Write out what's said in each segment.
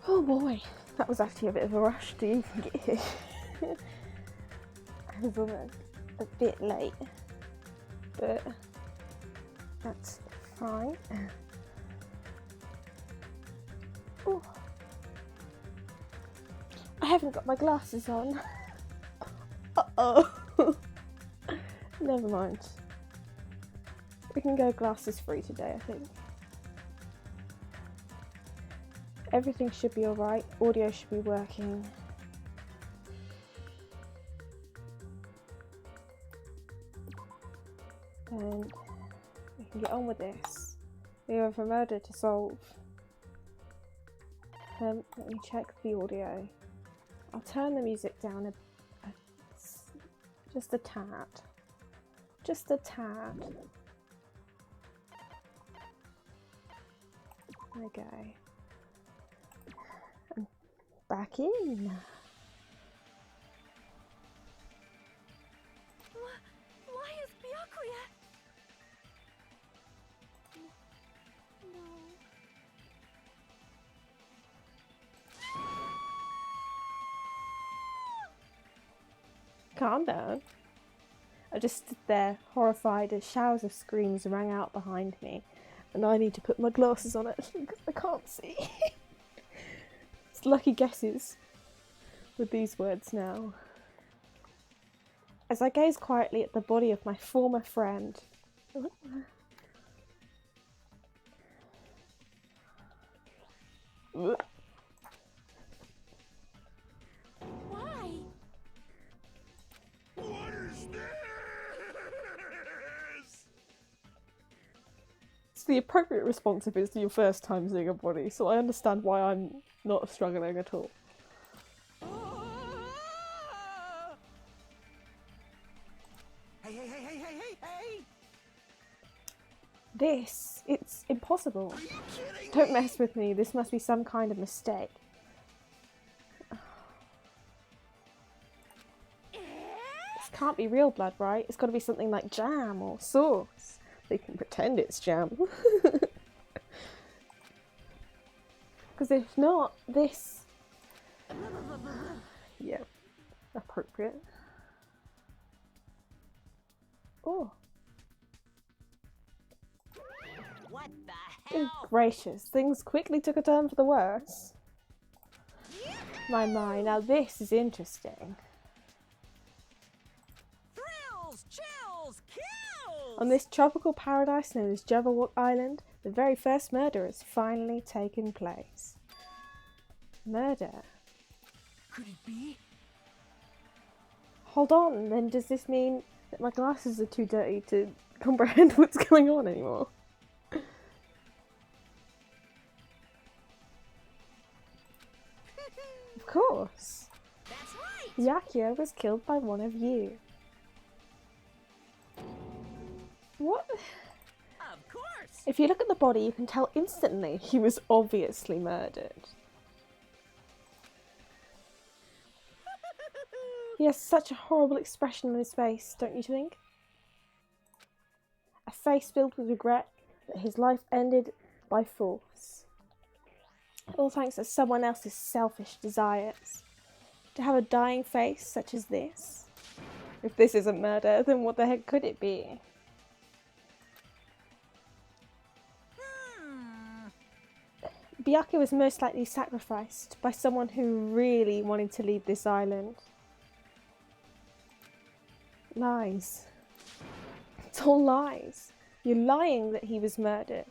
Oh boy, that was actually a bit of a rush to even get here. I was almost a bit late, but that's fine. Oh, I haven't got my glasses on. Uh-oh. Never mind. We can go glasses free today, I think. Everything should be alright. Audio should be working. And we can get on with this. We have a murder to solve. Let me check the audio. I'll turn the music down just a tad. Just a tad. There we go. And back in. Why is Byakuya? No. Calm down. I just stood there, horrified, as showers of screams rang out behind me, and I need to put my glasses on it because I can't see. It's lucky guesses with these words now. As I gaze quietly at the body of my former friend. Why? What is this? It's the appropriate response if it's your first time seeing a body, so I understand why I'm not struggling at all. Hey! It's impossible. Are you kidding Don't me? mess with me, this must be some kind of mistake. This can't be real blood, right? It's gotta be something like jam or sauce. They can pretend it's jam. Because if not, this... Yeah, appropriate. Oh. What the Good hell? gracious, things quickly took a turn for the worse. My, now this is interesting. Thrills, chills, kills! On this tropical paradise known as Jabberwock Island, the very first murder has finally taken place. Murder? Could it be? Hold on, then does this mean that my glasses are too dirty to comprehend what's going on anymore? Of course. That's right! Byakuya was killed by one of you. What? Of course! If you look at the body, you can tell instantly he was obviously murdered. He has such a horrible expression on his face, don't you think? A face filled with regret that his life ended by force. All thanks to someone else's selfish desires. To have a dying face such as this. If this isn't murder, then what the heck could it be? Byakuya was most likely sacrificed by someone who really wanted to leave this island. Lies. It's all lies. You're lying that he was murdered.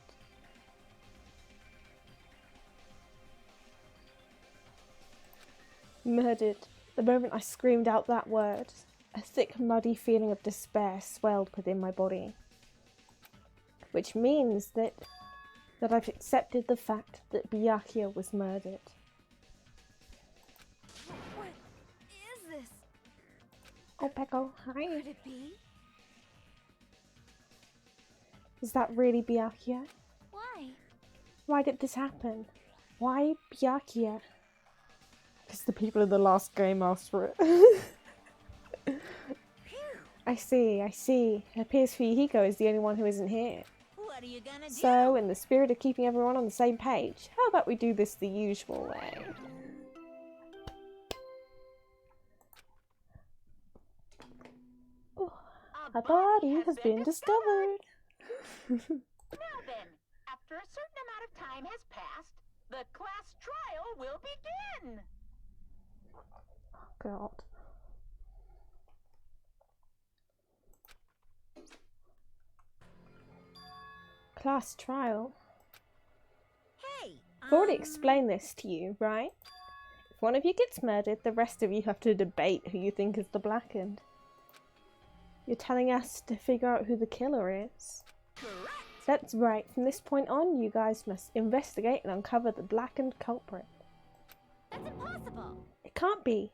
Murdered. The moment I screamed out that word, a thick, muddy feeling of despair swelled within my body. Which means that I've accepted the fact that Byakuya was murdered. What is this? Oh, Peko, hi. Could it be? Is that really Byakuya? Why? Why did this happen? Why Byakuya? Because the people in the last game asked for it. Phew! I see. It appears Fuyuhiko is the only one who isn't here. Well, What are you gonna do? So, in the spirit of keeping everyone on the same page, how about we do this the usual way? Oh, a body has been discovered. Now then, after a certain amount of time has passed, the class trial will begin. Oh, God. Class trial. Hey, I've already explained this to you, right? If one of you gets murdered, the rest of you have to debate who you think is the blackened. You're telling us to figure out who the killer is. correct. That's right. From this point on, you guys must investigate and uncover the blackened culprit. That's impossible. It can't be.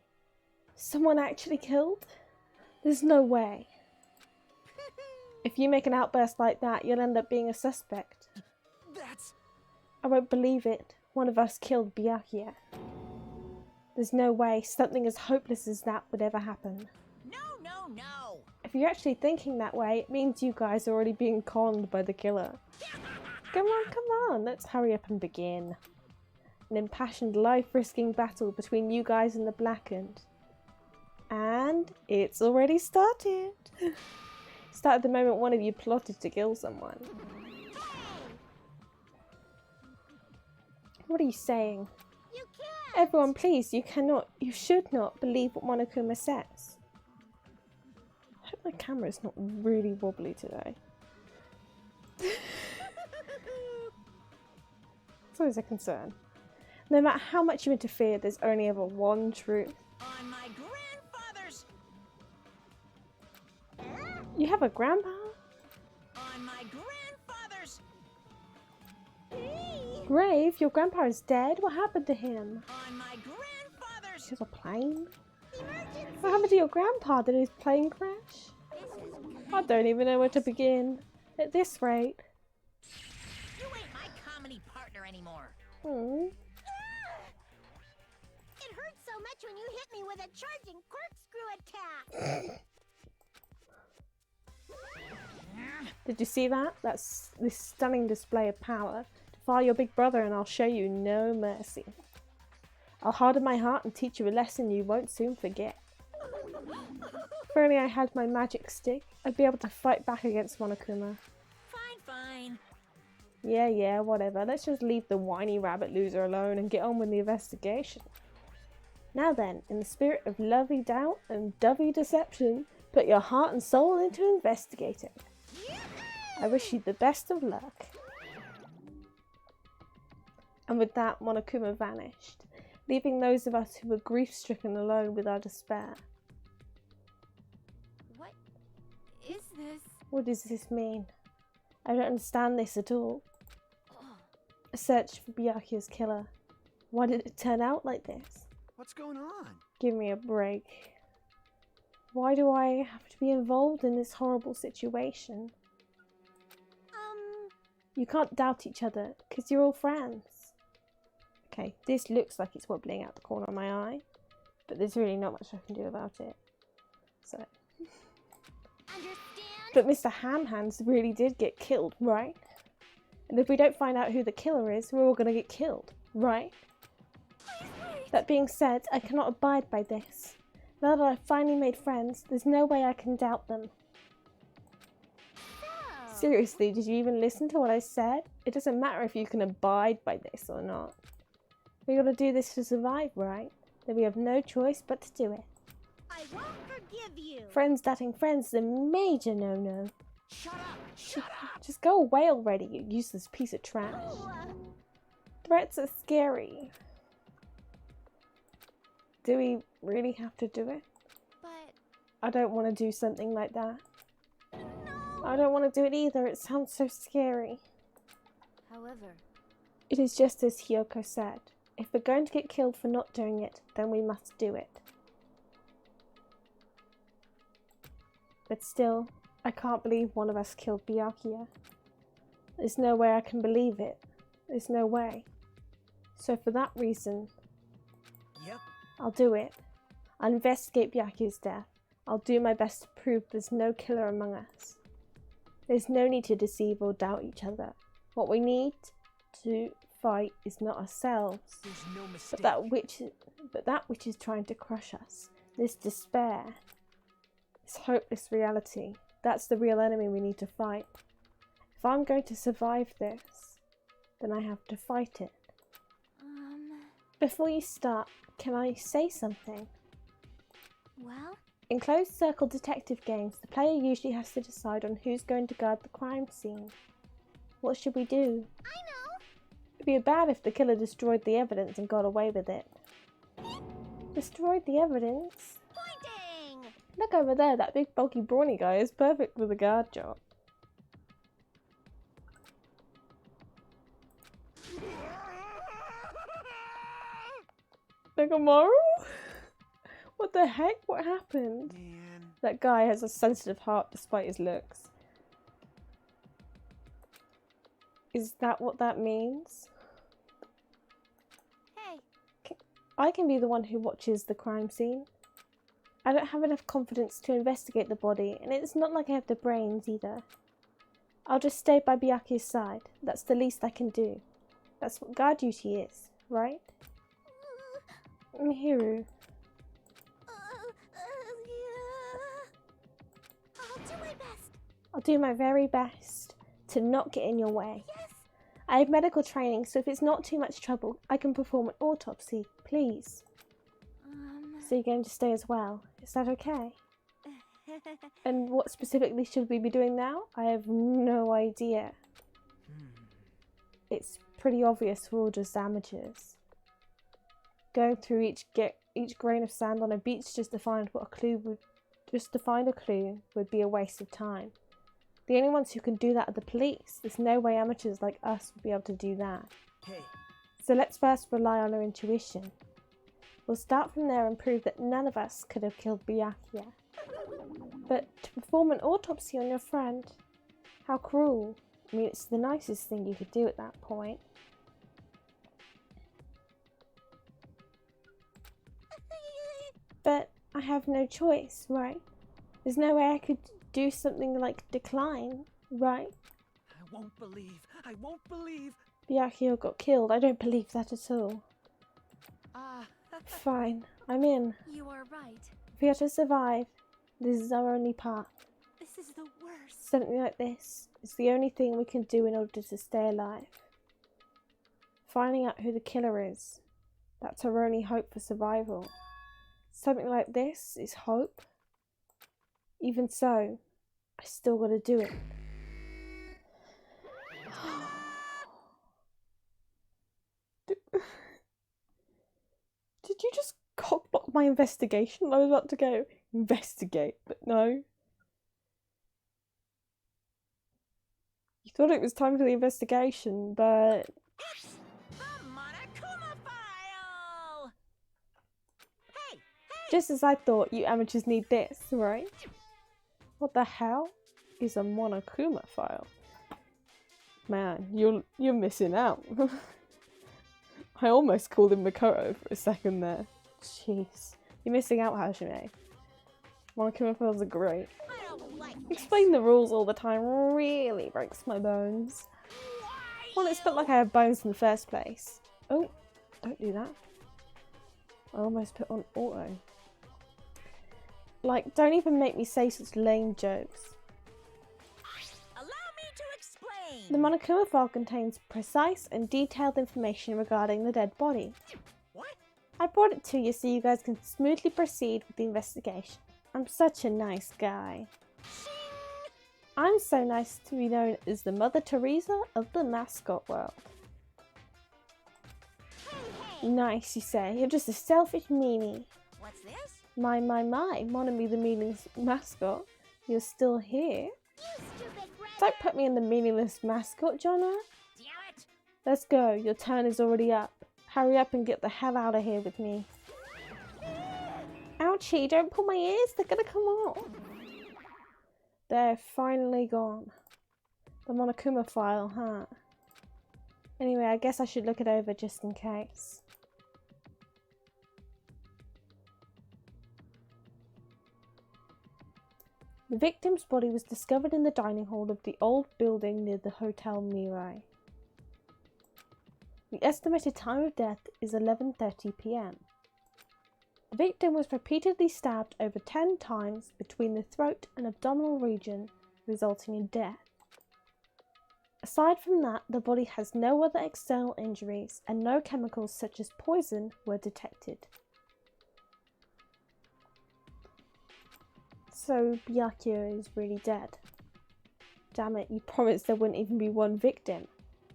Someone actually killed? There's no way. If you make an outburst like that, you'll end up being a suspect. That's... I won't believe it. One of us killed Byakuya. There's no way something as hopeless as that would ever happen. No, no, no. If you're actually thinking that way, it means you guys are already being conned by the killer. Come on, let's hurry up and begin. An impassioned, life-risking battle between you guys and the blackened. And it's already started. Started the moment one of you plotted to kill someone. What are you saying? You can't. Everyone, please, you should not believe what Monokuma says. I hope my camera's not really wobbly today. It's always a concern. No matter how much you interfere, there's only ever one truth. On my grandfather's... You have a grandpa? On my grandfather's... Grave? Your grandpa is dead? What happened to him? On my grandfather's... He has a plane? Emergency. What happened to your grandpa? Did his plane crash? I don't even know where to begin. At this rate. You ain't my comedy partner anymore. Hmm. It hurt so much when you hit me with a charging corkscrew attack. Did you see that? That's this stunning display of power. Defy your big brother and I'll show you no mercy. I'll harden my heart and teach you a lesson you won't soon forget. If only I had my magic stick, I'd be able to fight back against Monokuma. Fine, fine. Yeah, whatever. Let's just leave the whiny rabbit loser alone and get on with the investigation. Now then, in the spirit of lovey doubt and dovey deception, put your heart and soul into investigating. I wish you the best of luck. And with that, Monokuma vanished, leaving those of us who were grief-stricken alone with our despair. What is this? What does this mean? I don't understand this at all. A search for Byakuya's killer. Why did it turn out like this? What's going on? Give me a break. Why do I have to be involved in this horrible situation? You can't doubt each other, because you're all friends. Okay, this looks like it's wobbling out the corner of my eye, but there's really not much I can do about it. So. Understand? But Mr. Ham-Hands really did get killed, right? And if we don't find out who the killer is, we're all going to get killed, right? That being said, I cannot abide by this. Now that I've finally made friends, there's no way I can doubt them. Seriously, did you even listen to what I said? It doesn't matter if you can abide by this or not. We gotta do this to survive, right? Then we have no choice but to do it. I won't forgive you. Friends dating friends is a major no-no. Shut up! Shut up! Just go away already, you useless piece of trash. Threats are scary. Do we really have to do it? But I don't want to do something like that. no. I don't want to do it either, it sounds so scary. However, It is just as Hyoko said. If we're going to get killed for not doing it, then we must do it. But still, I can't believe one of us killed Byakuya. There's no way I can believe it. There's no way. So for that reason, Yep. I'll do it. I'll investigate Byakuya's death. I'll do my best to prove there's no killer among us. There's no need to deceive or doubt each other. What we need to fight is not ourselves, There's no mistake. but that which is trying to crush us. This despair, this hopeless reality. That's the real enemy we need to fight. If I'm going to survive this, then I have to fight it. Before you start, can I say something? Well, In closed circle detective games, the player usually has to decide on who's going to guard the crime scene. What should we do? I know. It'd be bad if the killer destroyed the evidence and got away with it. Destroyed the evidence? Pointing. Look over there, that big bulky brawny guy is perfect for the guard job. Nagamaru? What the heck? What happened? Man. That guy has a sensitive heart despite his looks. Is that what that means? Hey, I can be the one who watches the crime scene. I don't have enough confidence to investigate the body, and it's not like I have the brains either. I'll just stay by Byakuya's side. That's the least I can do. That's what guard duty is, right? Mihiru. yeah. I'll do my best. I'll do my very best to not get in your way. Yes. I have medical training, so if it's not too much trouble, I can perform an autopsy, please. So you're going to stay as well. Is that okay? And what specifically should we be doing now? I have no idea. It's pretty obvious we're all just amateurs. Going through each grain of sand on a beach just to find a clue would be a waste of time. The only ones who can do that are the police. There's no way amateurs like us would be able to do that. Hey. So let's first rely on our intuition. We'll start from there and prove that none of us could have killed Byakuya. But to perform an autopsy on your friend, how cruel. I mean, it's the nicest thing you could do at that point. But I have no choice, right? There's no way I could do something like decline, right? I won't believe. Byakuya got killed. I don't believe that at all. Fine, I'm in. You are right. If we are to survive, this is our only path. This is the worst. Something like this is the only thing we can do in order to stay alive. Finding out who the killer is, that's our only hope for survival. Something like this is hope. Even so, I still gotta do it. Did you just cockblock my investigation? I was about to go investigate, but no. You thought it was time for the investigation, but... The Monokuma file! Hey! Just as I thought, you amateurs need this, right? What the hell is a Monokuma file? Man, you're missing out. I almost called him Makoto for a second there. Jeez. You're missing out, Hajime. Monokuma files are great. I don't like this. Explain the rules all the time really breaks my bones. Well, it's not like I have bones in the first place. Oh, don't do that. I almost put on auto. Like, don't even make me say such lame jokes. Allow me to explain! The Monokuma file contains precise and detailed information regarding the dead body. What? I brought it to you so you guys can smoothly proceed with the investigation. I'm such a nice guy. I'm so nice to be known as the Mother Teresa of the mascot world. Hey, Nice, you say. You're just a selfish meanie. what's this? My, Monami the meaningless mascot. You're still here? You stupid red. Don't put me in the meaningless mascot genre. Damn it. Let's go, your turn is already up. Hurry up and get the hell out of here with me. Ouchie, don't pull my ears, they're gonna come off. They're finally gone. The Monokuma file, huh? Anyway, I guess I should look it over just in case. The victim's body was discovered in the dining hall of the old building near the Hotel Mirai. The estimated time of death is 11:30 p.m. The victim was repeatedly stabbed over 10 times between the throat and abdominal region, resulting in death. Aside from that, the body has no other external injuries and no chemicals such as poison were detected. So Byakuya is really dead. Damn it, you promised there wouldn't even be one victim.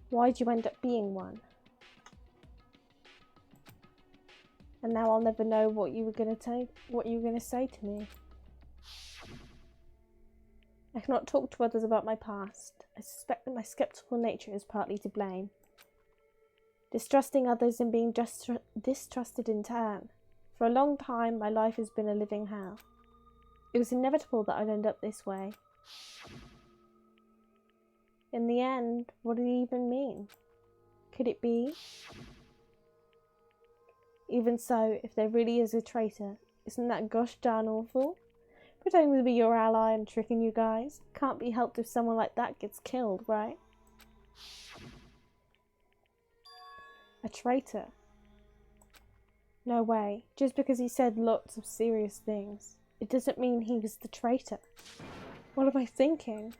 Why'd you end up being one? And now I'll never know what you were gonna say to me. I cannot talk to others about my past. I suspect that my skeptical nature is partly to blame. Distrusting others and being distrusted in turn. For a long time, my life has been a living hell. It was inevitable that I'd end up this way. In the end, what did he even mean? Could it be? Even so, if there really is a traitor, isn't that gosh darn awful? Pretending to be your ally and tricking you guys. Can't be helped if someone like that gets killed, right? A traitor? No way. Just because he said lots of serious things, it doesn't mean he was the traitor. What am I thinking?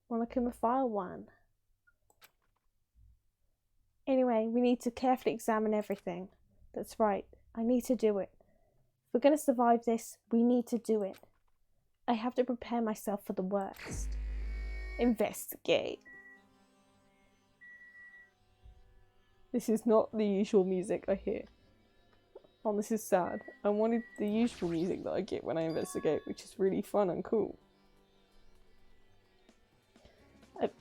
Monokuma File 1. Anyway, we need to carefully examine everything. That's right, I need to do it. If we're going to survive this, we need to do it. I have to prepare myself for the worst. Investigate. This is not the usual music I hear. Oh, this is sad. I wanted the usual music that I get when I investigate, which is really fun and cool.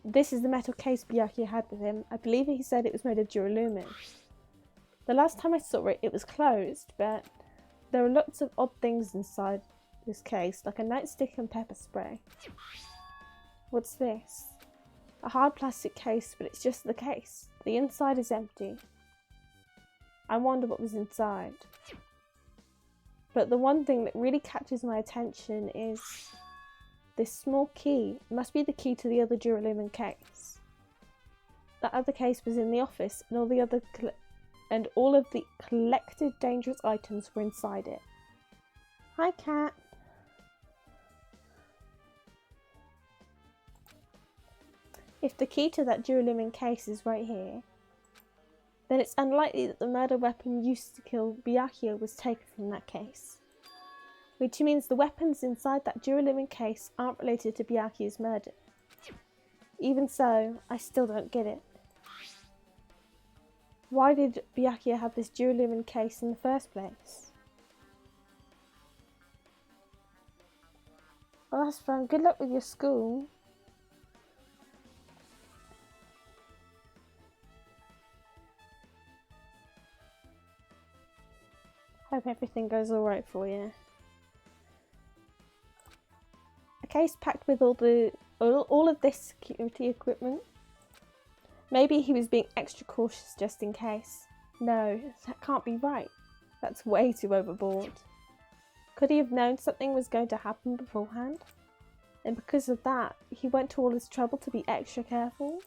This is the metal case Byakuya had with him. I believe he said it was made of duralumin. The last time I saw it, it was closed, but there are lots of odd things inside this case, like a nightstick and pepper spray. What's this? A hard plastic case, but it's just the case. The inside is empty. I wonder what was inside. But the one thing that really catches my attention is this small key. It must be the key to the other duralumin case. That other case was in the office, and all of the collected dangerous items were inside it. Hi, cat. If the key to that duralumin case is right here, then it's unlikely that the murder weapon used to kill Byakuya was taken from that case. Which means the weapons inside that duralumin case aren't related to Byakuya's murder. Even so, I still don't get it. Why did Byakuya have this duralumin case in the first place? Well, that's fun. Good luck with your school. Hope everything goes alright for you. A case packed with all of this security equipment. Maybe he was being extra cautious just in case. No, that can't be right. That's way too overboard. Could he have known something was going to happen beforehand? And because of that, he went to all this trouble to be extra careful?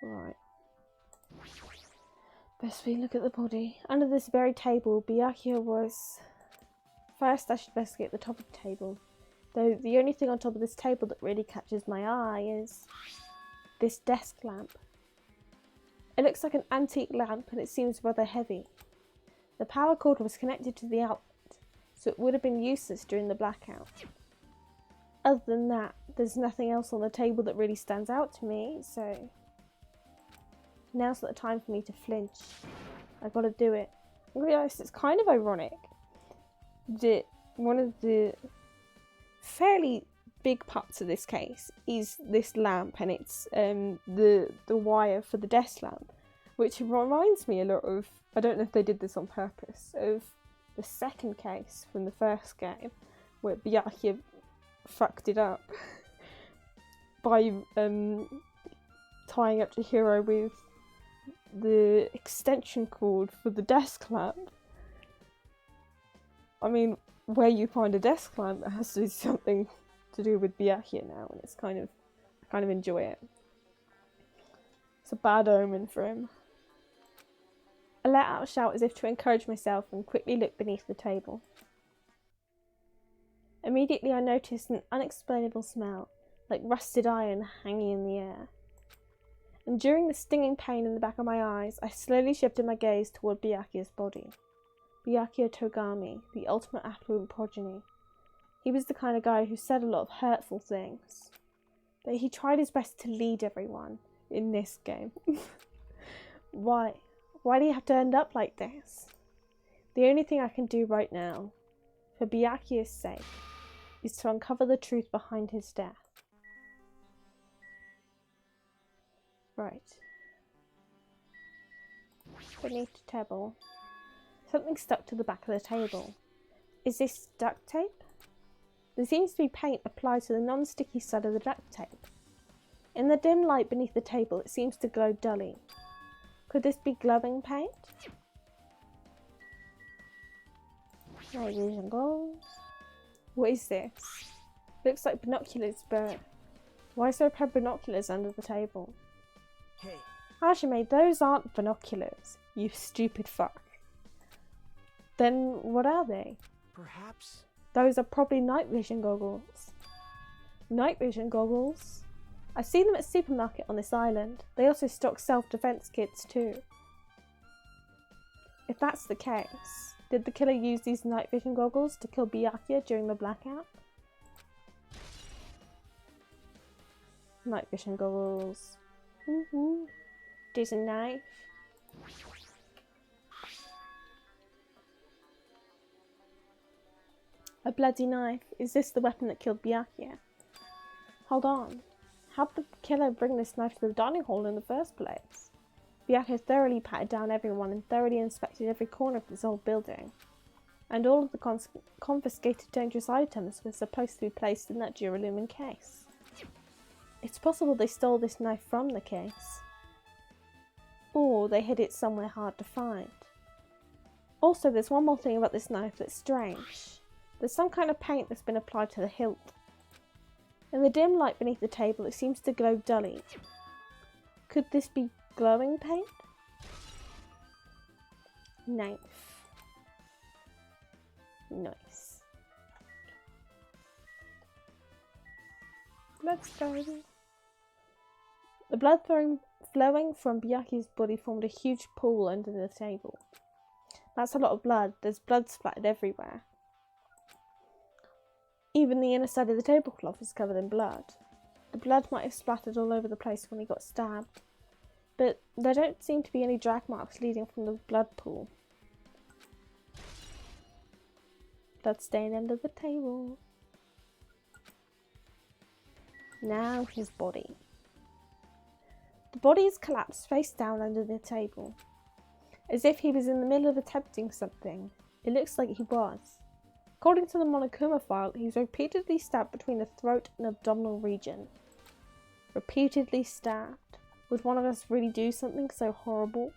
Right. Best we look at the body. Under this very table, Byakuya was... First, I should investigate the top of the table. Though the only thing on top of this table that really catches my eye is this desk lamp. It looks like an antique lamp and it seems rather heavy. The power cord was connected to the outlet, so it would have been useless during the blackout. Other than that, there's nothing else on the table that really stands out to me, so... Now's not the time for me to flinch. I gotta do it. I'm gonna be honest, it's kind of ironic that one of the fairly big parts of this case is this lamp, and it's the wire for the desk lamp, which reminds me a lot of, I don't know if they did this on purpose, of the second case from the first game where Byakuya fucked it up by tying up the hero with the extension cord for the desk lamp. I mean, where you find a desk lamp, it has to be something to do with Byakuya now, and I kind of enjoy it. It's a bad omen for him. I let out a shout as if to encourage myself and quickly looked beneath the table. Immediately I noticed an unexplainable smell, like rusted iron hanging in the air. And during the stinging pain in the back of my eyes, I slowly shifted my gaze toward Byakuya's body. Byakuya Togami, the ultimate affluent progeny. He was the kind of guy who said a lot of hurtful things, but he tried his best to lead everyone in this game. Why? Why do you have to end up like this? The only thing I can do right now, for Byakuya's sake, is to uncover the truth behind his death. Right. Beneath the table. Something stuck to the back of the table. Is this duct tape? There seems to be paint applied to the non-sticky side of the duct tape. In the dim light beneath the table, it seems to glow dully. Could this be glowing paint? Night vision goggles. What is this? Looks like binoculars, but why is there a pair of binoculars under the table? Hey, Hajime, those aren't binoculars, you stupid fuck. Then what are they? perhaps. Those are probably night vision goggles. Night vision goggles? I've seen them at supermarket on this island. They also stock self-defense kits too. If that's the case, did the killer use these night vision goggles to kill Byakuya during the blackout? Night vision goggles. There's a knife. A bloody knife. Is this the weapon that killed Byakuya? Hold on. How'd the killer bring this knife to the dining hall in the first place? Byakuya thoroughly patted down everyone and thoroughly inspected every corner of this old building. And all of the confiscated dangerous items were supposed to be placed in that duralumin case. It's possible they stole this knife from the case. Or they hid it somewhere hard to find. Also, there's one more thing about this knife that's strange. There's some kind of paint that's been applied to the hilt. In the dim light beneath the table, it seems to glow dully. Could this be glowing paint? Knife. Nice. Blood flowing. The blood flowing from Byakuya's body formed a huge pool under the table. That's a lot of blood. There's blood splattered everywhere. Even the inner side of the tablecloth is covered in blood. The blood might have splattered all over the place when he got stabbed, but there don't seem to be any drag marks leading from the blood pool. Blood stain under the table. Now his body. The body is collapsed face down under the table, as if he was in the middle of attempting something. It looks like he was. According to the Monokuma file, he was repeatedly stabbed between the throat and abdominal region. Repeatedly stabbed. Would one of us really do something so horrible?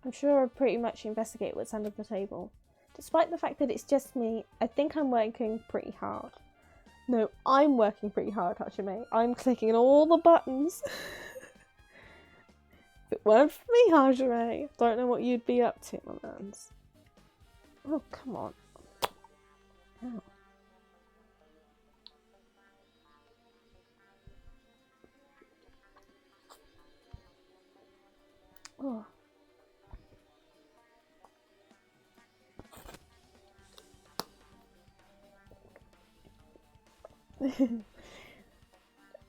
I'm sure I'll pretty much investigate what's under the table. Despite the fact that it's just me, I think I'm working pretty hard. No, I'm working pretty hard, Hachime. I'm clicking all the buttons. If it weren't for me, Hajime, don't know what you'd be up to, my mans. Oh, come on. Ow. Oh.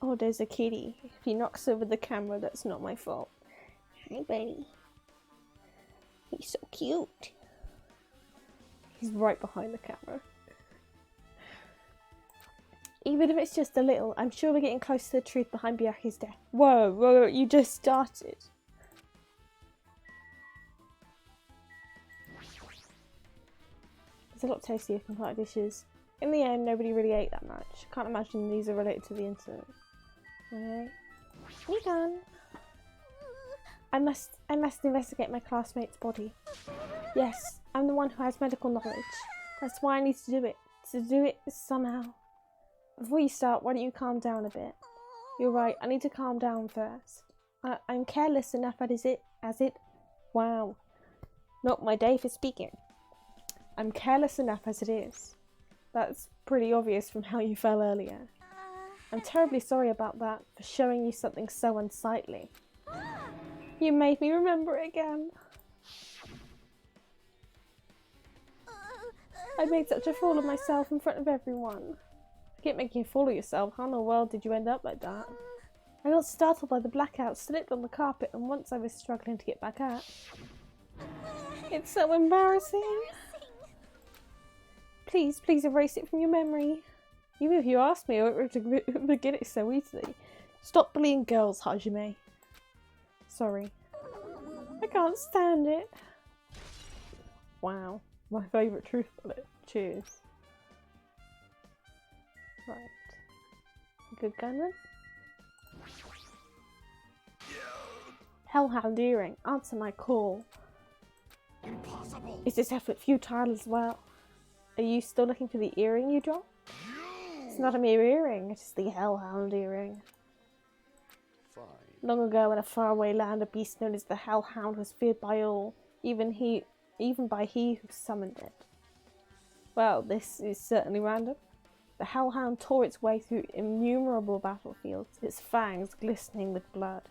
Oh, there's a kitty. If he knocks over the camera, that's not my fault. Hi, buddy. He's so cute. He's right behind the camera. Even if it's just a little, I'm sure we're getting close to the truth behind Byakuya's death. Whoa, whoa, you just started. It's a lot tastier than flat dishes. In the end, nobody really ate that much. Can't imagine these are related to the incident. Okay. You done? I must investigate my classmate's body. Yes, I'm the one who has medical knowledge. That's why I need to do it. To do it somehow. Before you start, why don't you calm down a bit? You're right, I need to calm down first. I'm careless enough as it. Wow. Not my day for speaking. I'm careless enough as it is. That's pretty obvious from how you fell earlier. I'm terribly sorry about that, for showing you something so unsightly. You made me remember it again. I made such a fool of myself in front of everyone. Forget making a fool of yourself. How in the world did you end up like that? I got startled by the blackout, slipped on the carpet, and once I was struggling to get back up. It's so embarrassing. Please erase it from your memory. Even if you asked me, I won't forget it so easily. Stop bullying girls, Hajime. Sorry. I can't stand it. Wow. My favourite truth bullet. Cheers. Right. Good gunman. Hellhound earring. Answer my call. Impossible. Is this effort futile as well? Are you still looking for the earring you dropped? It's not a mere earring, it is the Hellhound earring. Fine. Long ago in a faraway land, a beast known as the Hellhound was feared by all, even by he who summoned it. Well, this is certainly random. The Hellhound tore its way through innumerable battlefields, its fangs glistening with blood.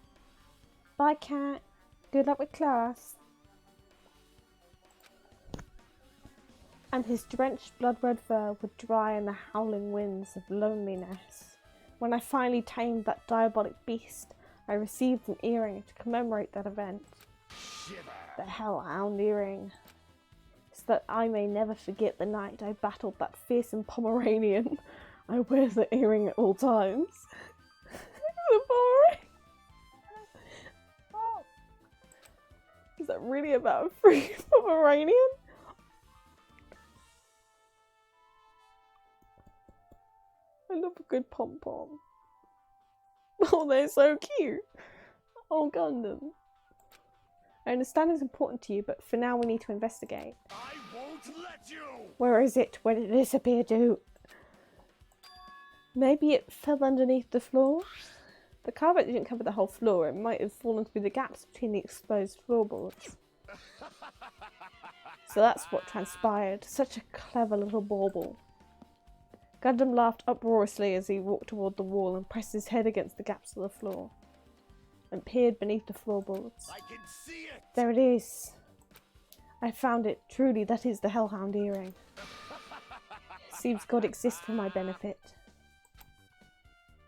Bye, cat. Good luck with class. And his drenched blood-red fur would dry in the howling winds of loneliness. When I finally tamed that diabolic beast, I received an earring to commemorate that event. Shiver. The Hellhound earring. So that I may never forget the night I battled that fearsome Pomeranian. I wear the earring at all times. The Pomeranian. Oh. Is that really about a free Pomeranian? I love a good pom-pom. Oh, they're so cute. Oh, Gundam. I understand it's important to you, but for now we need to investigate. I won't let you. Where is it? Where did it disappear to? Maybe it fell underneath the floor? The carpet didn't cover the whole floor. It might have fallen through the gaps between the exposed floorboards. So that's what transpired. Such a clever little bauble. Gundam laughed uproariously as he walked toward the wall and pressed his head against the gaps of the floor and peered beneath the floorboards. I can see it. There it is. I found it. Truly, that is the Hellhound earring. Seems God exists for my benefit.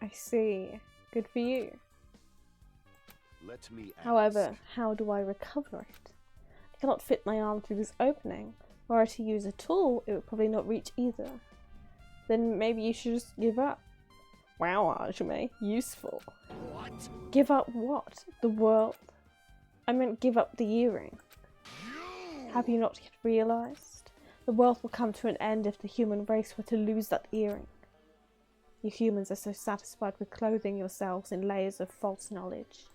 I see. Good for you. Let me ask. However, how do I recover it? I cannot fit my arm through this opening. Were I to use a tool, it would probably not reach either. Then maybe you should just give up. Wow, Hajime. Useful. What? Give up what? The world? I meant give up the earring. Have you not yet realised? The world will come to an end if the human race were to lose that earring. You humans are so satisfied with clothing yourselves in layers of false knowledge.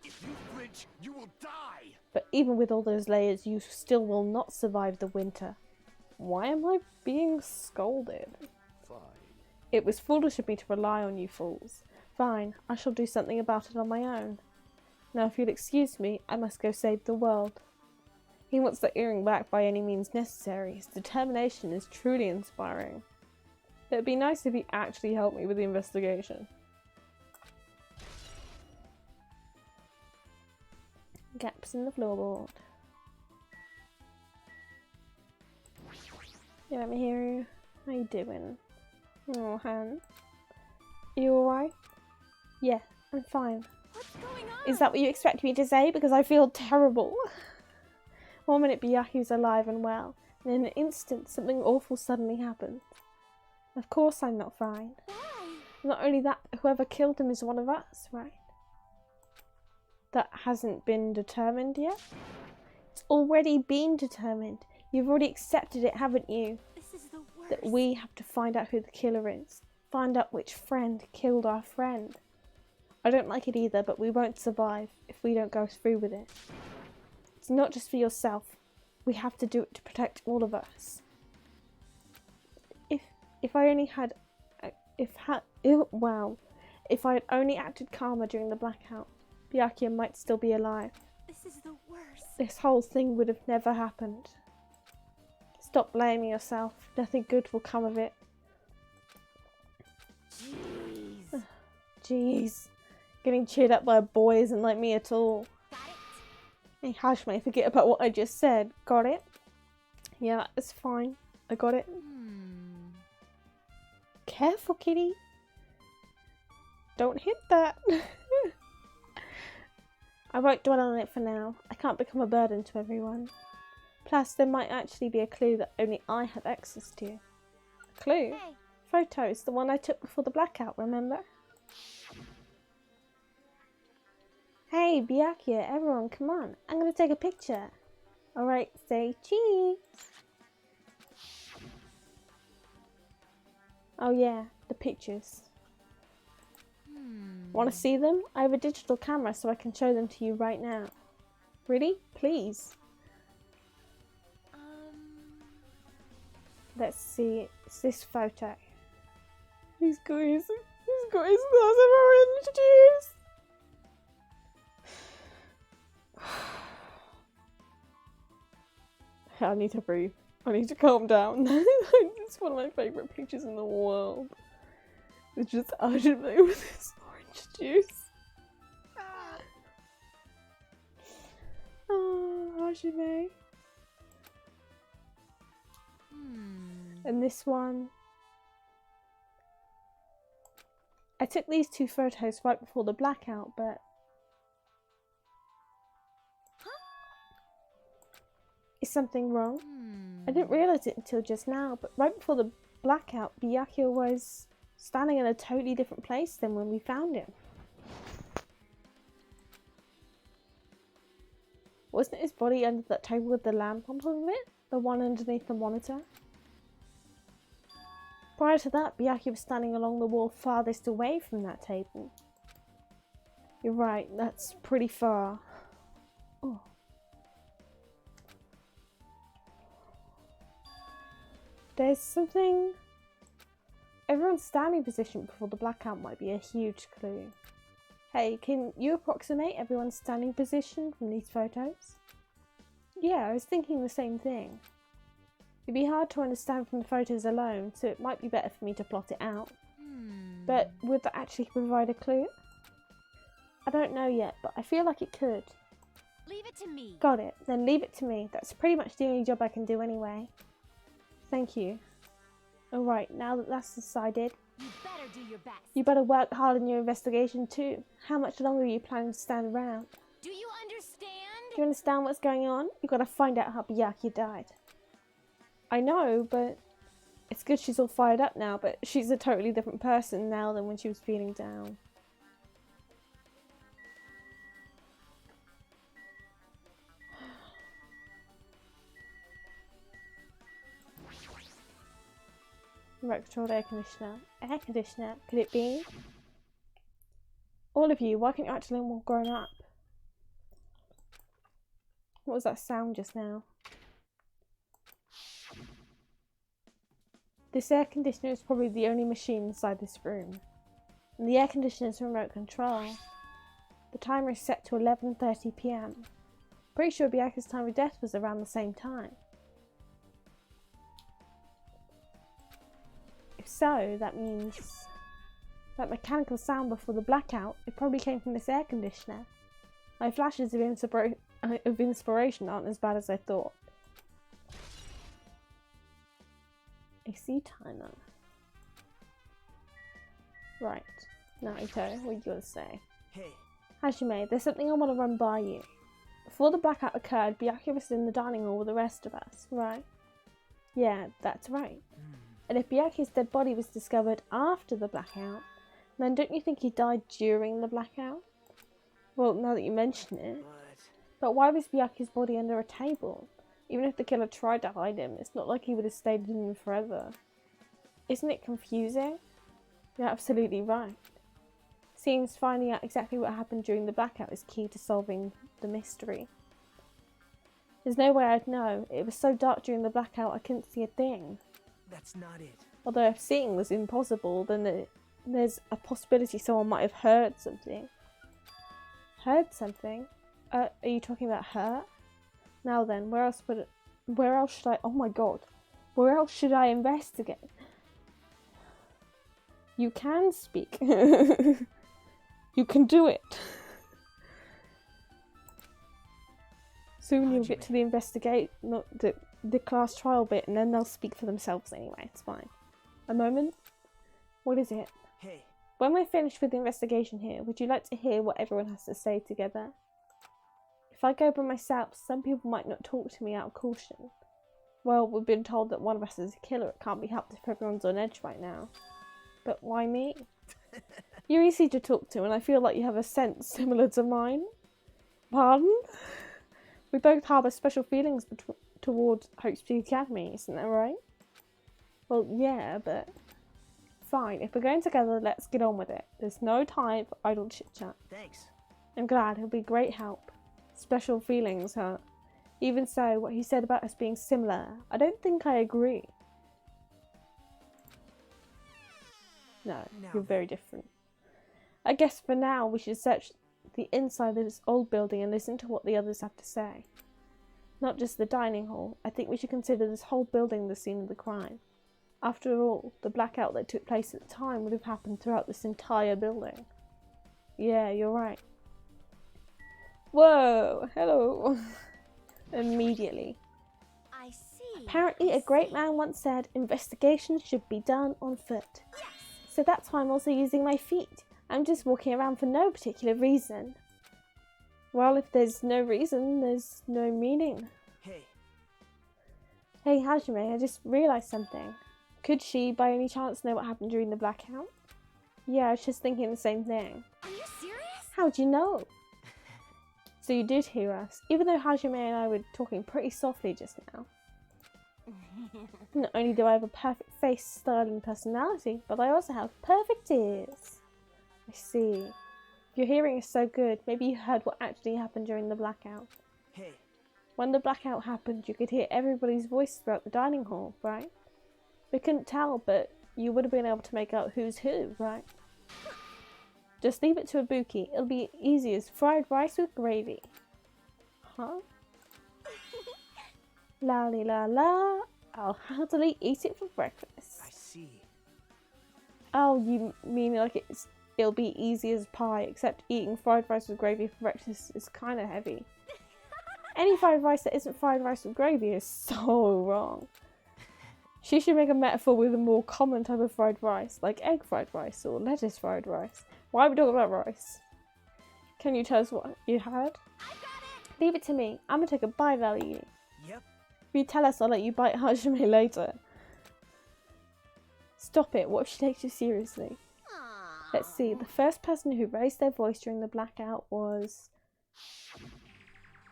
If you flinch, you will die. But even with all those layers, you still will not survive the winter. Why am I being scolded? Fine. It was foolish of me to rely on you fools. Fine, I shall do something about it on my own. Now if you'll excuse me, I must go save the world. He wants the earring back by any means necessary. His determination is truly inspiring. It would be nice if he actually helped me with the investigation. Gaps in the floorboard. Yeah, let me hear you. How you doing? Oh, Han. You alright? Yeah, I'm fine. What's going on? Is that what you expect me to say? Because I feel terrible. 1 minute Byaku's alive and well, and in an instant something awful suddenly happens. Of course I'm not fine. Why? Not only that, whoever killed him is one of us, right? That hasn't been determined yet? It's already been determined. You've already accepted it, haven't you? This is the that we have to find out who the killer is. Find out which friend killed our friend. I don't like it either, but we won't survive if we don't go through with it. It's not just for yourself. We have to do it to protect all of us. If I only had... If I had only acted calmer during the blackout, Byakuya might still be alive. This is the worst. This whole thing would have never happened. Stop blaming yourself. Nothing good will come of it. Jeez. Jeez. Getting cheered up by a boy isn't like me at all. Got it? Hey, Hajime, forget about what I just said. Got it? Yeah, that's fine. I got it. Careful, kitty. Don't hit that. I won't dwell on it for now. I can't become a burden to everyone. Plus, there might actually be a clue that only I have access to. A clue? Hey. Photos, the one I took before the blackout, remember? Hey, Byakuya, everyone, come on. I'm gonna take a picture. Alright, say cheese. Oh yeah, the pictures. Want to see them? I have a digital camera so I can show them to you right now. Really? Please. Let's see. It's this photo. He's got his glasses orange juice. I need to breathe. I need to calm down. It's one of my favourite pictures in the world. It's just Hajime with his orange juice. Oh, Hajime. And this one. I took these two photos right before the blackout, but is something wrong? I didn't realise it until just now, but right before the blackout, Byakuya was standing in a totally different place than when we found him. Wasn't his body under that table with the lamp on top of it? The one underneath the monitor? Prior to that, Byakuya was standing along the wall farthest away from that table. You're right, that's pretty far. Oh. There's something... Everyone's standing position before the blackout might be a huge clue. Hey, can you approximate everyone's standing position from these photos? Yeah, I was thinking the same thing. It'd be hard to understand from the photos alone, so it might be better for me to plot it out. But would that actually provide a clue? I don't know yet, but I feel like it could. Leave it to me. Got it. Then leave it to me. That's pretty much the only job I can do anyway. Thank you. Alright, now that that's decided, You better do your best. you better work hard on your investigation too. How much longer are you planning to stand around? Do you understand? Do you understand what's going on? You gotta find out how Byakuya died. I know, but it's good she's all fired up now, but she's a totally different person now than when she was feeling down. Remote controlled air conditioner. Air conditioner? Could it be? All of you, why can't you act a little more grown up? What was that sound just now? This air conditioner is probably the only machine inside this room. And the air conditioner is remote control. The timer is set to 11:30 PM. Pretty sure Byakuya's time of death was around the same time. If so, that means that mechanical sound before the blackout, it probably came from this air conditioner. My flashes of inspiration aren't as bad as I thought. AC timer. Right. Naruto, what are you gonna say? Hey. Hajime, there's something I want to run by you. Before the blackout occurred, Byakuya was in the dining hall with the rest of us, right? Yeah, that's right. And if Byakuya's dead body was discovered after the blackout, then don't you think he died during the blackout? Well, now that you mention it. But why was Byakuya's body under a table? Even if the killer tried to hide him, it's not like he would have stayed hidden forever. Isn't it confusing? You're absolutely right. Seems finding out exactly what happened during the blackout is key to solving the mystery. There's no way I'd know. It was so dark during the blackout I couldn't see a thing. That's not it. Although if seeing was impossible, then there's a possibility someone might have heard something. Heard something? Are you talking about her? Now then, where else should I... Oh my god. Where else should I investigate? You can speak. You can do it. Soon you'll get to the investigate, not the class trial bit, and then they'll speak for themselves anyway. It's fine. A moment? What is it? Hey. When we're finished with the investigation here, would you like to hear what everyone has to say together? If I go by myself, some people might not talk to me out of caution. Well, we've been told that one of us is a killer. It can't be helped if everyone's on edge right now. But why me? You're easy to talk to, and I feel like you have a sense similar to mine. Pardon? We both harbour special feelings towards Hope Street Academy, isn't that right? Well, yeah, but... Fine, if we're going together, let's get on with it. There's no time for idle chit-chat. Thanks. I'm glad, he'll be great help. Special feelings, huh? Even so, what he said about us being similar, I don't think I agree. No, you're very different. I guess for now we should search the inside of this old building and listen to what the others have to say. Not just the dining hall. I think we should consider this whole building the scene of the crime. After all, the blackout that took place at the time would have happened throughout this entire building. Yeah, you're right. Whoa, hello. Immediately. I see. Apparently a great man once said, investigations should be done on foot. Yes. So that's why I'm also using my feet. I'm just walking around for no particular reason. Well, if there's no reason, there's no meaning. Hey. Hey, Hajime, I just realised something. Could she, by any chance, know what happened during the blackout? Yeah, I was just thinking the same thing. Are you serious? How'd you know? So you did hear us, even though Hajime and I were talking pretty softly just now. Not only do I have a perfect face, style and personality, but I also have perfect ears. I see. Your hearing is so good, maybe you heard what actually happened during the blackout. Hey. When the blackout happened, you could hear everybody's voice throughout the dining hall, right? We couldn't tell, but you would have been able to make out who's who, right? Just leave it to Ibuki. It'll be easy as fried rice with gravy. Huh? La li la la. I'll heartily eat it for breakfast. I see. Oh, you mean like it'll be easy as pie, except eating fried rice with gravy for breakfast is kind of heavy. Any fried rice that isn't fried rice with gravy is so wrong. She should make a metaphor with a more common type of fried rice, like egg fried rice or lettuce fried rice. Why are we talking about rice? Can you tell us what you had? Leave it to me. I'm gonna take a bite out of you. Yep. If you tell us, I'll let you bite Hajime later. Stop it. What if she takes you seriously? Aww. Let's see. The first person who raised their voice during the blackout was...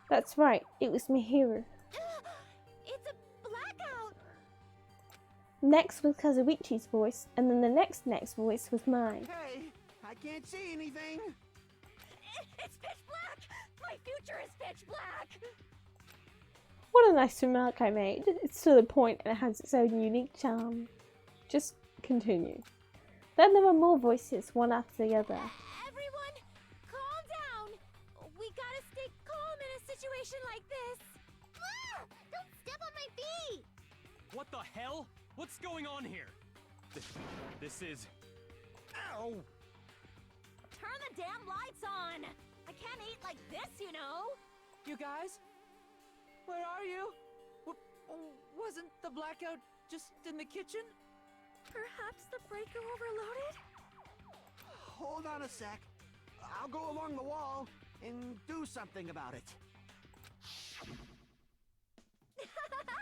That's right. It was Mihiru. It's a blackout. Next was Kazuichi's voice, and then the next voice was mine. Hey, I can't see anything. It's pitch black. My future is pitch black. What a nice remark I made. It's to the point and it has its own unique charm. Just continue. Then there were more voices, one after the other. Everyone, calm down. We gotta stay calm in a situation like this. Ah! Don't step on my feet. What the hell? What's going on here? This is... Ow! Turn the damn lights on. I can't eat like this, you know. You guys? Where are you? Wasn't the blackout just in the kitchen? Perhaps the breaker overloaded? Hold on a sec. I'll go along the wall and do something about it.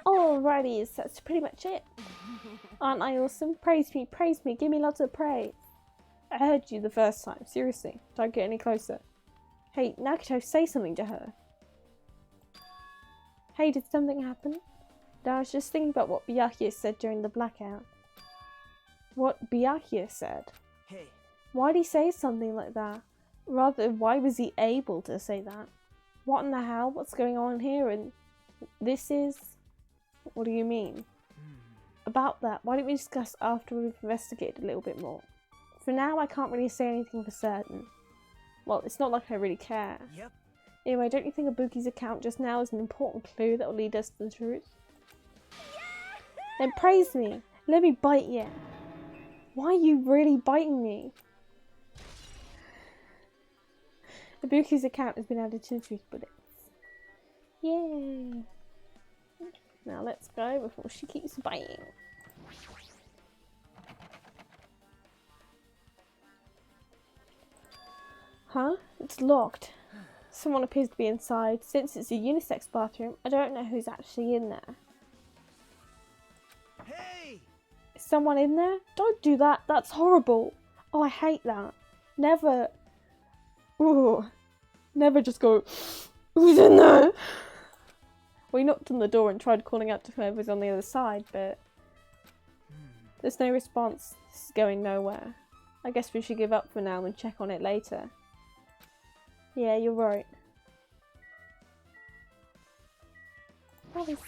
Alrighty, so that's pretty much it. Aren't I awesome? Praise me, give me lots of praise. I heard you the first time, seriously. Don't get any closer. Hey, Nagito, say something to her. Hey, did something happen? No, I was just thinking about what Byakuya said during the blackout. what Byakuya said. Hey, Why'd he say something like that? Rather, why was he able to say that? What in the hell? What's going on here? And this is... What do you mean? About that, why don't we discuss after we've investigated a little bit more? For now, I can't really say anything for certain. Well, it's not like I really care. Yep. Anyway, don't you think Ibuki's account just now is an important clue that will lead us to the truth? Then praise me. Let me bite you. Why are you really biting me? Ibuki's account has been added to the truth bullets. Yay! Now let's go before she keeps biting. Huh? It's locked. Someone appears to be inside. Since it's a unisex bathroom, I don't know who's actually in there. Hey! Is someone in there? Don't do that. That's horrible. Oh, I hate that. Never. Ooh. Never just go, who's in there? We knocked on the door and tried calling out to whoever's on the other side, but there's no response. This is going nowhere. I guess we should give up for now and check on it later. Yeah, you're right. Obvious.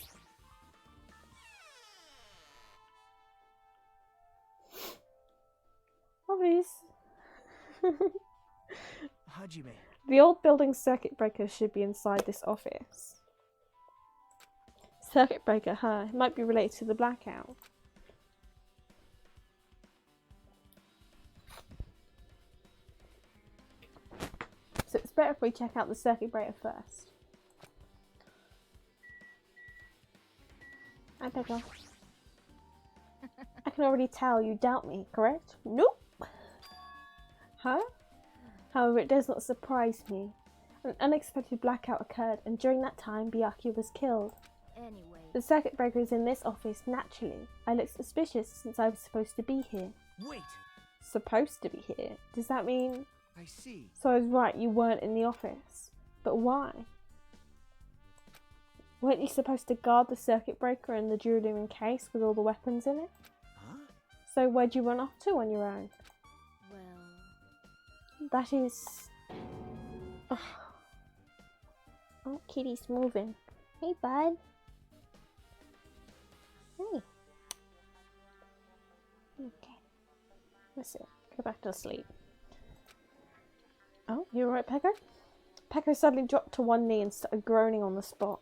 Obvious. Hajime. The old building's circuit breaker should be inside this office. Circuit breaker, huh? It might be related to the blackout. So it's better if we check out the circuit breaker first. Hi, Pekka. I can already tell you doubt me, correct? Nope. Huh? However, it does not surprise me. An unexpected blackout occurred, and during that time, Byakuya was killed. Anyway. The circuit breaker is in this office naturally. I look suspicious since I was supposed to be here. Wait! Supposed to be here? Does that mean... I see. So I was right, you weren't in the office. But why? Weren't you supposed to guard the circuit breaker and the dual-lumen case with all the weapons in it? Huh? So where'd you run off to on your own? Well... That is... Ugh. Oh, kitty's moving. Hey, bud. Hey. Okay. That's it. Go back to sleep. Oh, you alright, Pekka? Pekka suddenly dropped to one knee and started groaning on the spot.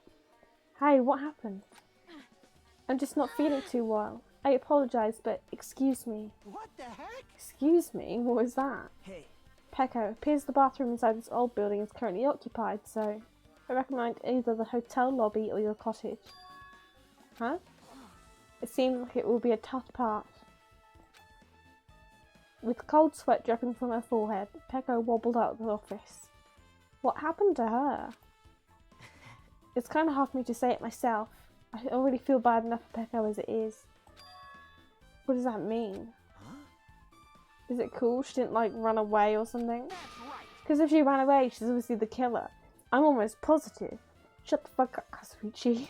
Hey, what happened? I'm just not feeling too well. I apologise, but excuse me. What the heck? Excuse me? What was that? Hey, Pekka, appears the bathroom inside this old building is currently occupied, so I recommend either the hotel lobby or your cottage. Huh? It seems like it will be a tough part. With cold sweat dripping from her forehead, Pekka wobbled out of the office. What happened to her? It's kind of hard for me to say it myself. I already feel bad enough for Pekka as it is. What does that mean? huh? Is it cool she didn't like run away or something? That's right. Because if she ran away, she's obviously the killer. I'm almost positive. Shut the fuck up, Kazuichi.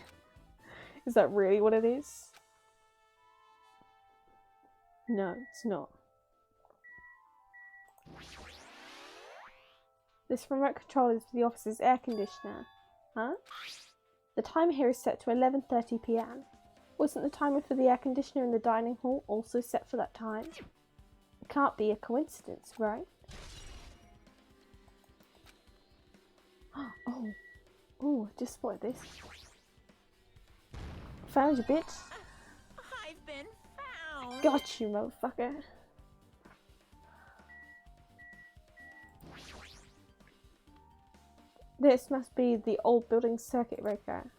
Is that really what it is? No, it's not. This remote control is for the office's air conditioner. Huh? The timer here is set to 11:30 PM. Wasn't the timer for the air conditioner in the dining hall also set for that time? It can't be a coincidence, right? Oh, just spotted this. Found you, bitch. I've been found. Got you, motherfucker. This must be the old building's circuit breaker.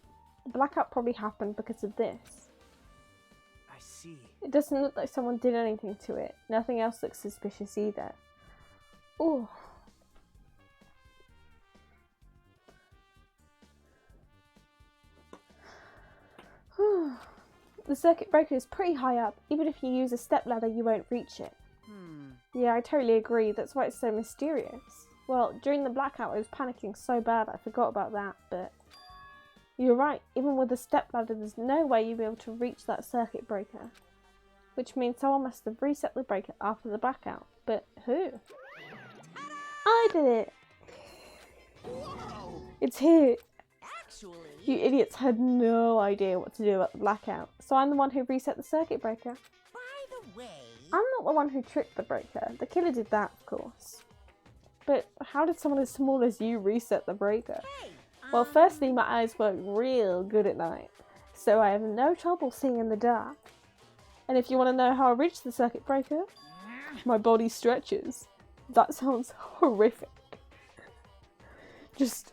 The blackout probably happened because of this. I see. It doesn't look like someone did anything to it. Nothing else looks suspicious either. Ooh. The circuit breaker is pretty high up. Even if you use a stepladder, you won't reach it. Yeah, I totally agree. That's why it's so mysterious. Well, during the blackout, I was panicking so bad I forgot about that, but you're right. Even with a stepladder, there's no way you'll be able to reach that circuit breaker. which means someone must have reset the breaker after the blackout. But who? I did it! Whoa! It's here! Actually, You idiots had no idea what to do about the blackout, so I'm the one who reset the circuit breaker. by the way, I'm not the one who tricked the breaker. The killer did that, of course. But how did someone as small as you reset the breaker? hey, Well, firstly, my eyes work real good at night, so I have no trouble seeing in the dark. And if you want to know how I reached the circuit breaker, my body stretches. That sounds horrific. Just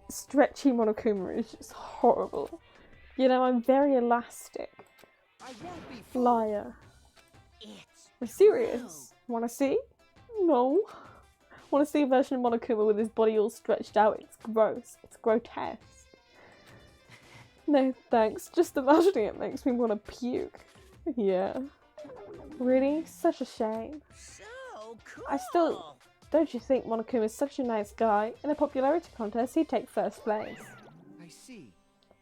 stretchy Monokuma is just horrible. You know, I'm very elastic. I won't be fooled. Liar. it's I'm serious. Wanna see? No. Wanna see a version of Monokuma with his body all stretched out? It's gross. It's grotesque. No thanks. Just imagining it makes me want to puke. Yeah. Really? Such a shame. so cool. I still... Don't you think Monokuma is such a nice guy? In a popularity contest, he'd take first place. I see.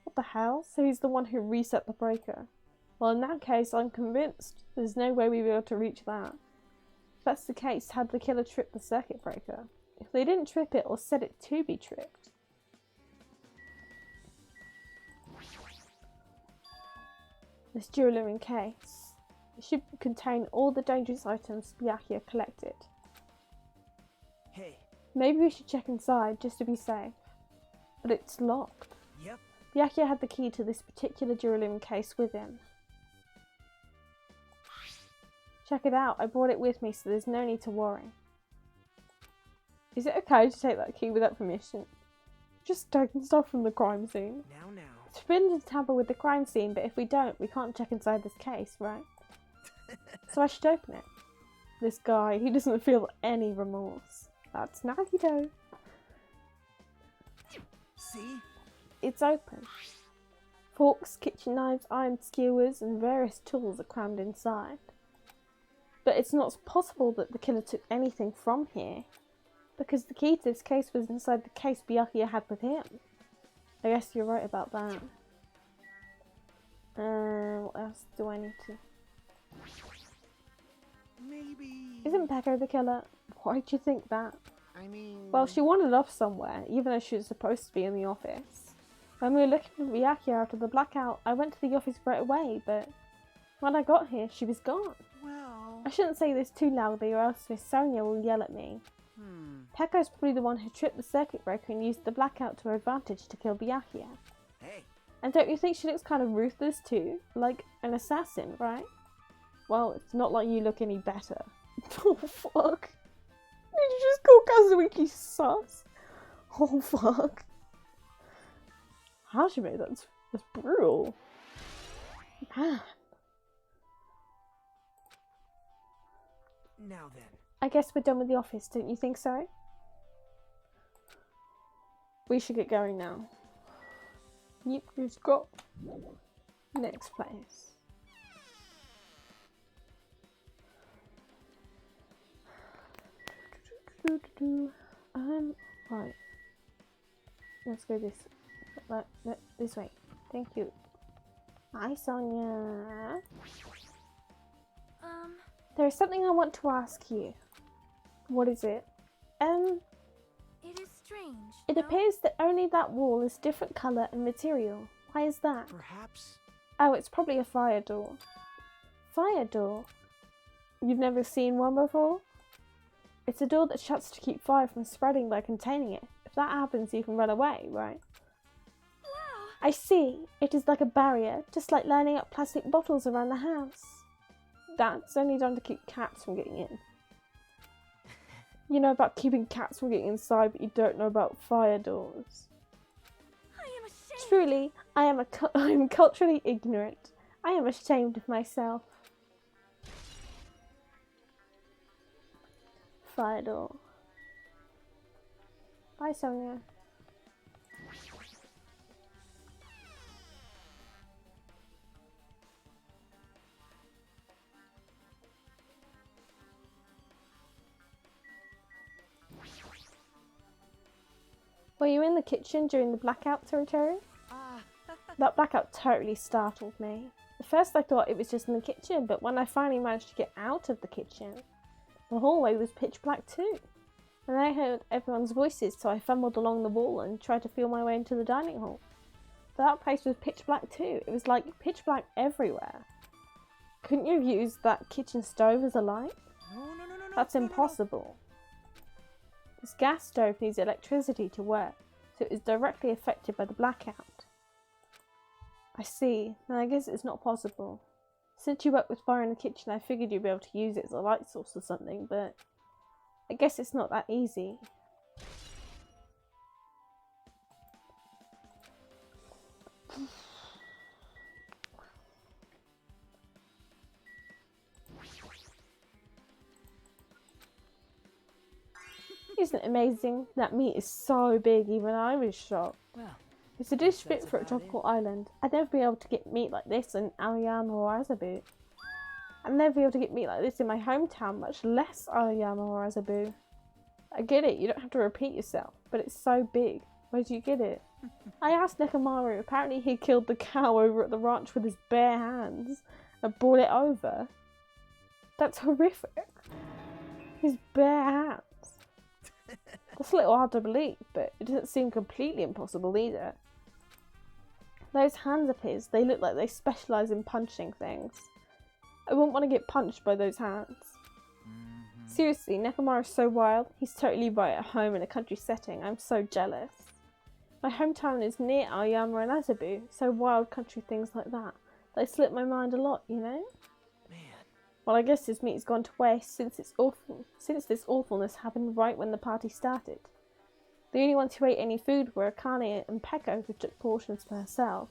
What the hell? So he's the one who reset the breaker. Well, in that case, I'm convinced there's no way we'd be able to reach that. If that's the case, had the killer tripped the circuit breaker? If they didn't trip it or set it to be tripped. This jewellery case. It should contain all the dangerous items Byakuya collected. Hey. Maybe we should check inside just to be safe. But it's locked. Yep. Byakuya had the key to this particular jewellery case with him. Check it out, I brought it with me so there's no need to worry. Is it okay to take that key without permission? Just taking stuff from the crime scene. Now. It's forbidden to tamper with the crime scene, but if we don't, we can't check inside this case, right? So I should open it. This guy, he doesn't feel any remorse. That's Nagito. See? It's open. Forks, kitchen knives, iron skewers, and various tools are crammed inside. But it's not possible that the killer took anything from here, because the key to this case was inside the case Byakuya had with him. I guess you're right about that. What else do I need to... Maybe... Isn't Peko the killer? Why'd you think that? I mean... Well, she wandered off somewhere, even though she was supposed to be in the office. When we were looking for Byakuya after the blackout, I went to the office right away, but when I got here, she was gone. Well... I shouldn't say this too loudly or else Miss Sonia will yell at me. Peko's probably the one who tripped the circuit breaker and used the blackout to her advantage to kill Byakuya. Hey. And don't you think she looks kind of ruthless too? Like an assassin, right? Well, it's not like you look any better. Oh fuck. Did you just call Kazuiki sus? Oh fuck. Hajime, that's brutal. Man. Now then. I guess we're done with the office, don't you think so? We should get going now. Yep, let's go. Next place. Right. Let's go this way. Thank you. Hi, Sonia. There is something I want to ask you. What is it? It is strange. It no? appears that only that wall is different colour and material. Why is that? Perhaps... Oh, it's probably a fire door. Fire door? You've never seen one before? It's a door that shuts to keep fire from spreading by containing it. If that happens, you can run away, right? Wow. I see. It is like a barrier, just like lining up plastic bottles around the house. That's only done to keep cats from getting in. You know about keeping cats from getting inside, but you don't know about fire doors. I am ashamed. Truly, I am culturally ignorant. I am ashamed of myself. Fire door. Bye, Sonia. Were you in the kitchen during the blackout, Toritoro? That blackout totally startled me. At first I thought it was just in the kitchen, but when I finally managed to get out of the kitchen, the hallway was pitch black too. And I heard everyone's voices, so I fumbled along the wall and tried to feel my way into the dining hall. But that place was pitch black too. It was like pitch black everywhere. Couldn't you have used that kitchen stove as a light? No. That's impossible. This gas stove needs electricity to work, so it is directly affected by the blackout. I see. Then I guess it's not possible. Since you work with fire in the kitchen, I figured you'd be able to use it as a light source or something, but I guess it's not that easy. Isn't it amazing? That meat is so big, even I was shocked. Well, It's a dish that's fit for a about tropical island. I'd never be able to get meat like this in Aoyama or Azabu. I'd never be able to get meat like this in my hometown, much less Aoyama or Azabu. I get it, you don't have to repeat yourself, but it's so big. Where do you get it? I asked Nekomaru. Apparently he killed the cow over at the ranch with his bare hands and brought it over. That's horrific. His bare hands. That's a little hard to believe, but it doesn't seem completely impossible either. Those hands of his, they look like they specialise in punching things. I wouldn't want to get punched by those hands. Seriously, Nekomaru's so wild. He's totally right at home in a country setting. I'm so jealous. My hometown is near Aoyama and Azabu, so wild country things like that. They slip my mind a lot, you know? man. Well, I guess his meat's gone to waste since this awfulness happened right when the party started. The only ones who ate any food were Akane and Peko, who took portions for herself.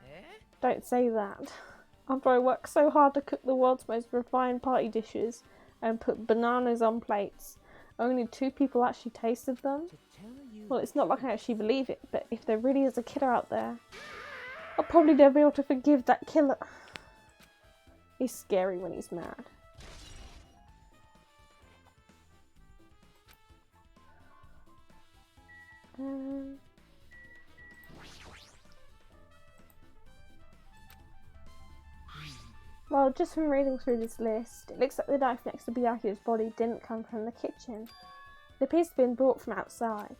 Eh? Don't say that. After I worked so hard to cook the world's most refined party dishes and put bananas on plates, only 2 people actually tasted them. To tell you Well, it's not like I actually believe it, but if there really is a killer out there, I'll probably never be able to forgive that killer. He's scary when he's mad. Well, just from reading through this list, it looks like the knife next to Byakuya's body didn't come from the kitchen. It appears to have been brought from outside.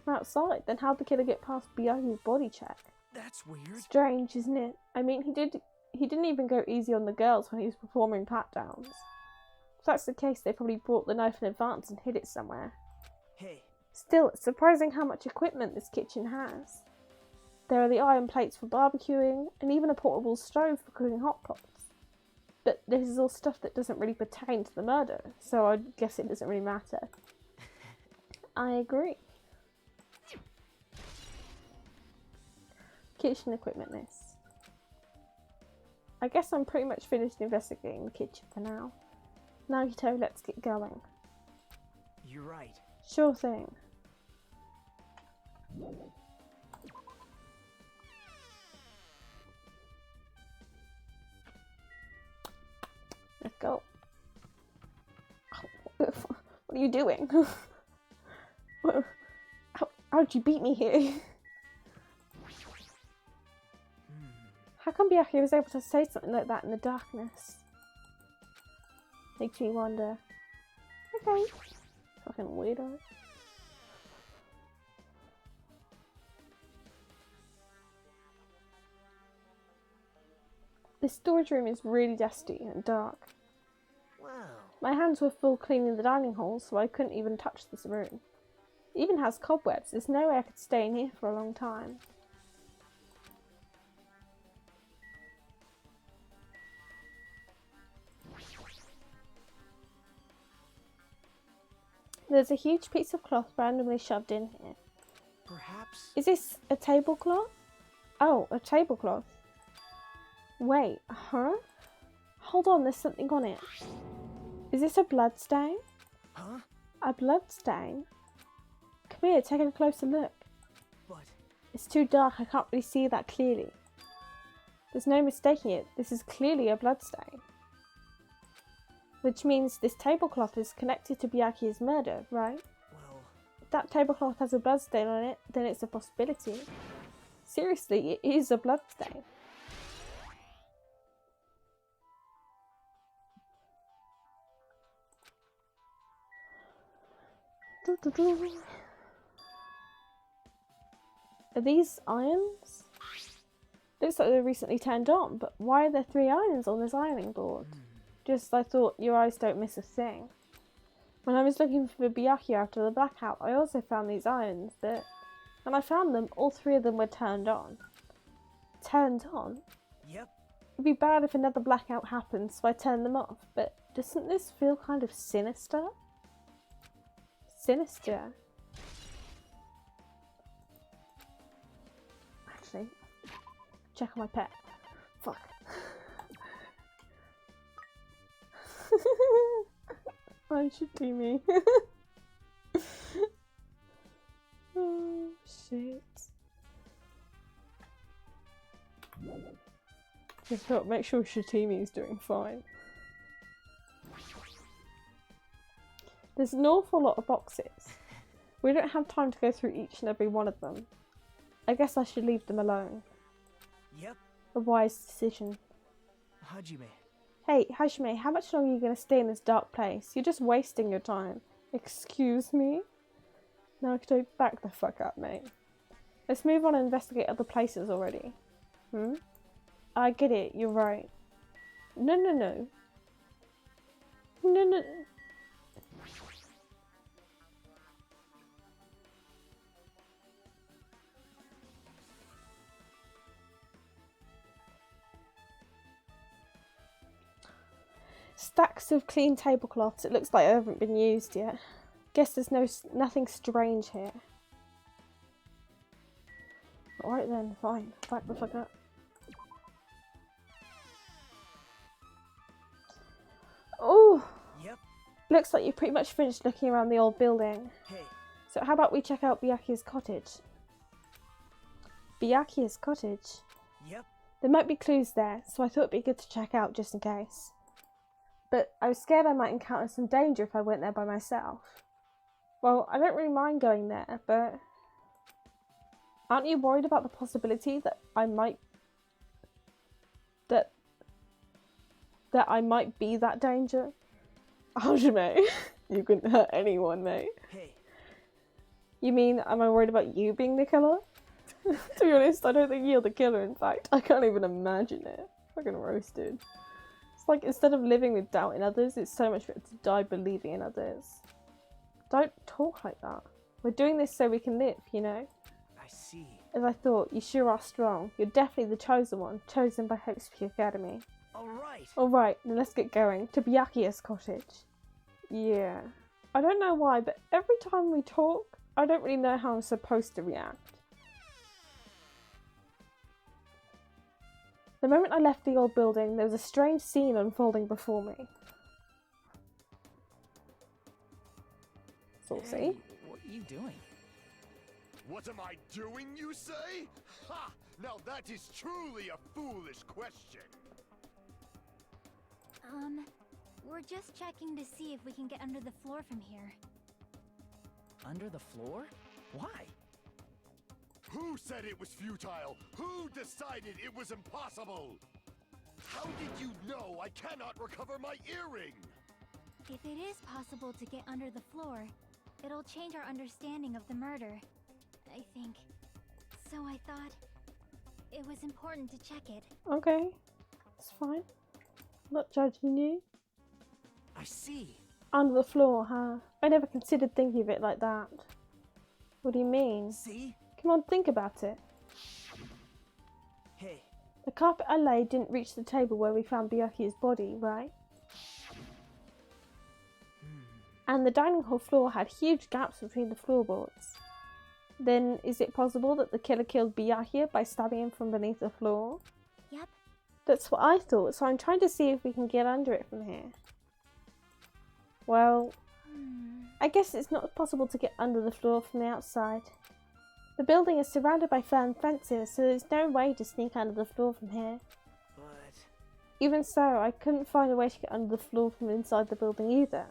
From outside? Then how'd the killer get past Byakuya's body check? that's weird. Strange, isn't it? I mean, he didn't even go easy on the girls when he was performing pat-downs. If that's the case, they probably brought the knife in advance and hid it somewhere. Hey, Still, it's surprising how much equipment this kitchen has. There are the iron plates for barbecuing, and even a portable stove for cooking hot pots. But this is all stuff that doesn't really pertain to the murder, so I guess it doesn't really matter. I agree. Kitchen equipment list. I guess I'm pretty much finished investigating the kitchen for now. Nagito, let's get going. you're right. Sure thing. Let's go. What are you doing? How'd you beat me here? How come Byakuya was able to say something like that in the darkness? Makes me wonder. Okay. Fucking weirdo. This storage room is really dusty and dark. Wow. My hands were full cleaning the dining hall, so I couldn't even touch this room. It even has cobwebs. There's no way I could stay in here for a long time. There's a huge piece of cloth randomly shoved in here. Perhaps. Is this a tablecloth? Oh, a tablecloth. Wait, huh? Hold on, there's something on it. Is this a blood stain? Huh? A blood stain? Come here, take a closer look. But It's too dark, I can't really see that clearly. There's no mistaking it, this is clearly a blood stain. Which means this tablecloth is connected to Byakuya's murder, right? well, If that tablecloth has a blood stain on it, then it's a possibility. Seriously, it is a blood stain. Are these irons? Looks like they're recently turned on, but why are there 3 irons on this ironing board? Just, I thought, your eyes don't miss a thing. When I was looking for Byakuya after the blackout, I also found these irons, but when I found them, all 3 of them were turned on. Turned on? Yep. It'd be bad if another blackout happened, so I turned them off, but doesn't this feel kind of sinister? Sinister. Actually, check on my pet. Fuck. I should do me. Oh shit. Just got to make sure Shatimi is doing fine. There's an awful lot of boxes. We don't have time to go through each and every one of them. I guess I should leave them alone. Yep. A wise decision. Hajime. Hey, Hajime, how much longer are you going to stay in this dark place? You're just wasting your time. Excuse me? No, could I back the fuck up, mate? Let's move on and investigate other places already. I get it, you're right. No. No. Stacks of clean tablecloths. It looks like they haven't been used yet. Guess there's nothing strange here. Alright then, fine. Back the fuck up. Oh! Yep. Looks like you've pretty much finished looking around the old building. Hey. So how about we check out Byakuya's cottage? Byakuya's cottage? Yep. There might be clues there, so I thought it'd be good to check out just in case. But I was scared I might encounter some danger if I went there by myself. Well, I don't really mind going there, but aren't you worried about the possibility that I might be that danger? Hajime, you couldn't hurt anyone, mate. Hey. You mean, am I worried about you being the killer? To be honest, I don't think you're the killer, in fact. I can't even imagine it. Fucking roasted. It's like, instead of living with doubt in others, it's so much better to die believing in others. Don't talk like that. We're doing this so we can live, you know? I see. As I thought, you sure are strong. You're definitely the chosen one, chosen by Hotsuki Academy. Alright. Alright, then let's get going. To Byakuya's cottage. Yeah. I don't know why, but every time we talk, I don't really know how I'm supposed to react. The moment I left the old building, there was a strange scene unfolding before me. Saucy. Hey, what are you doing? What am I doing, you say? Ha! Now that is truly a foolish question. We're just checking to see if we can get under the floor from here. Under the floor? Why? Who said it was futile? Who decided it was impossible? How did you know I cannot recover my earring? If it is possible to get under the floor, it'll change our understanding of the murder, I think. So I thought it was important to check it. Okay, it's fine. Not judging you. I see. Under the floor, huh? I never considered thinking of it like that. What do you mean? See? Come on, think about it. Hey. The carpet I laid didn't reach the table where we found Byakuya's body, right? And the dining hall floor had huge gaps between the floorboards. Then, is it possible that the killer killed Byakuya by stabbing him from beneath the floor? Yep. That's what I thought, so I'm trying to see if we can get under it from here. Well, I guess it's not possible to get under the floor from the outside. The building is surrounded by firm fences, so there's no way to sneak under the floor from here. But... Even so, I couldn't find a way to get under the floor from inside the building either.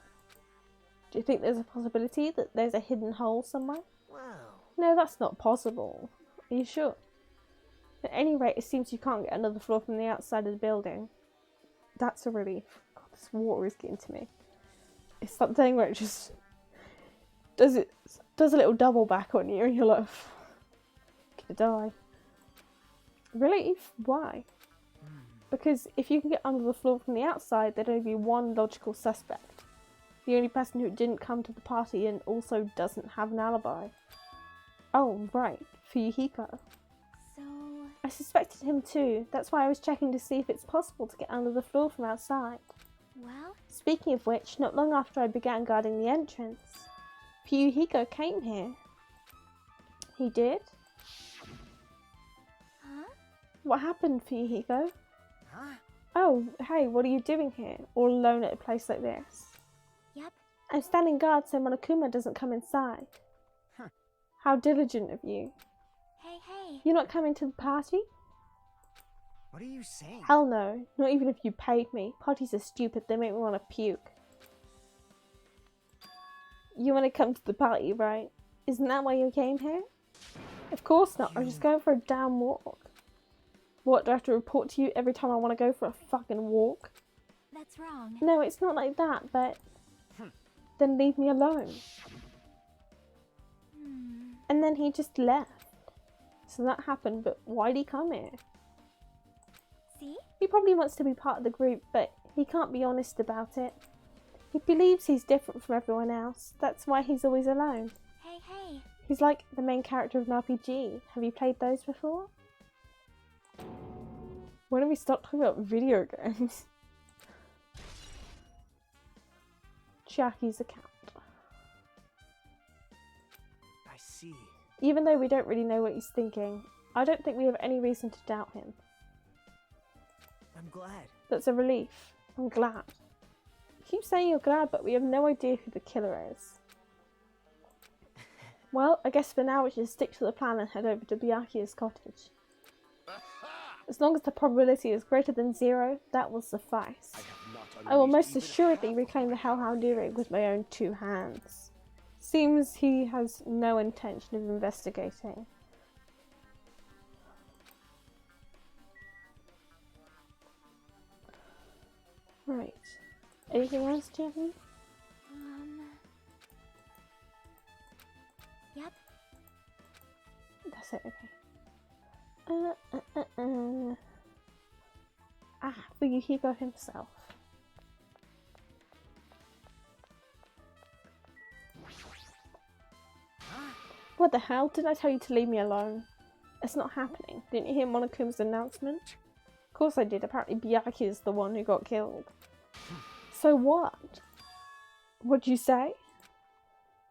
Do you think there's a possibility that there's a hidden hole somewhere? Well... No, that's not possible. Are you sure? At any rate, it seems you can't get under the floor from the outside of the building. That's a relief. God, this water is getting to me. It's that thing where it just... does a little double back on you and you're like, gonna die. Relief? Why? Because if you can get under the floor from the outside, there'd only be one logical suspect. The only person who didn't come to the party and also doesn't have an alibi. Oh, right. Fuyuhiko. So... I suspected him too. That's why I was checking to see if it's possible to get under the floor from outside. well... Speaking of which, not long after I began guarding the entrance, Fuyuhiko came here. He did? Huh? What happened, Fuyuhiko? Huh? Oh, hey, what are you doing here? All alone at a place like this? Yep. I'm standing guard so Monokuma doesn't come inside. Huh. How diligent of you. Hey. You're not coming to the party? What are you saying? Hell no. Not even if you paid me. Parties are stupid. They make me want to puke. You want to come to the party, right? Isn't that why you came here? Of course not. I'm just going for a damn walk. What, do I have to report to you every time I want to go for a fucking walk? That's wrong. No, it's not like that, but... Then leave me alone. And then he just left. So that happened, but why'd he come here? See? He probably wants to be part of the group, but he can't be honest about it. He believes he's different from everyone else. That's why he's always alone. Hey. He's like the main character of an RPG. Have you played those before? When do we start talking about video games? Chiaki's account. I see. Even though we don't really know what he's thinking, I don't think we have any reason to doubt him. I'm glad. That's a relief. I'm glad. You keep saying you're glad, but we have no idea who the killer is. Well, I guess for now we should stick to the plan and head over to Byakuya's cottage. As long as the probability is greater than 0, that will suffice. I will most assuredly reclaim the Hellhound earring with my own 2 hands. Seems he has no intention of investigating. Right. Anything else, Jackie? Yep. That's it, okay. Fuyuhiko himself. What the hell? Didn't I tell you to leave me alone? It's not happening. Didn't you hear Monokuma's announcement? Of course I did. Apparently Byakuya is the one who got killed. So what? What'd you say?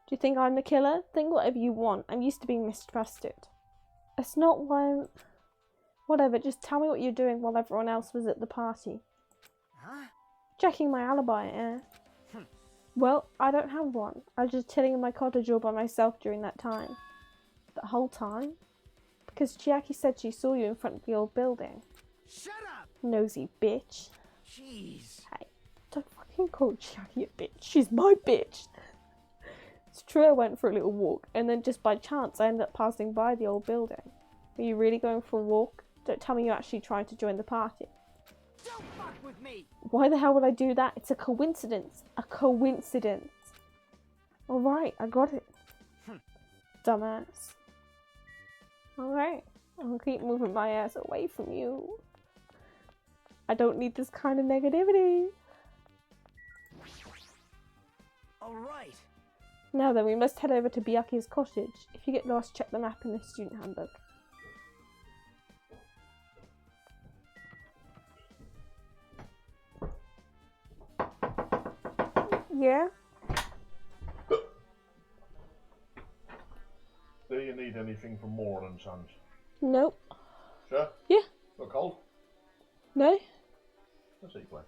Do you think I'm the killer? Think whatever you want. I'm used to being mistrusted. It's not why I'm... Whatever, just tell me what you're doing while everyone else was at the party. Huh? Checking my alibi, eh? Well, I don't have one. I was just chilling in my cottage all by myself during that time. The whole time? Because Chiaki said she saw you in front of the old building. Shut up! Nosy bitch. Jeez. Hey, don't fucking call Chiaki a bitch. She's my bitch. It's true I went for a little walk, and then just by chance I ended up passing by the old building. Are you really going for a walk? Don't tell me you actually tried to join the party. Don't fuck with me! Why the hell would I do that? It's a coincidence. A coincidence. Alright, I got it. Dumbass. Alright, I'll keep moving my ass away from you. I don't need this kind of negativity. Alright. Now then, we must head over to Byakuya's cottage. If you get lost, check the map in the student handbook. Yeah? Do you need anything from Moore and Sons? Nope. Sure? Yeah. Not cold? No? Let's eat one.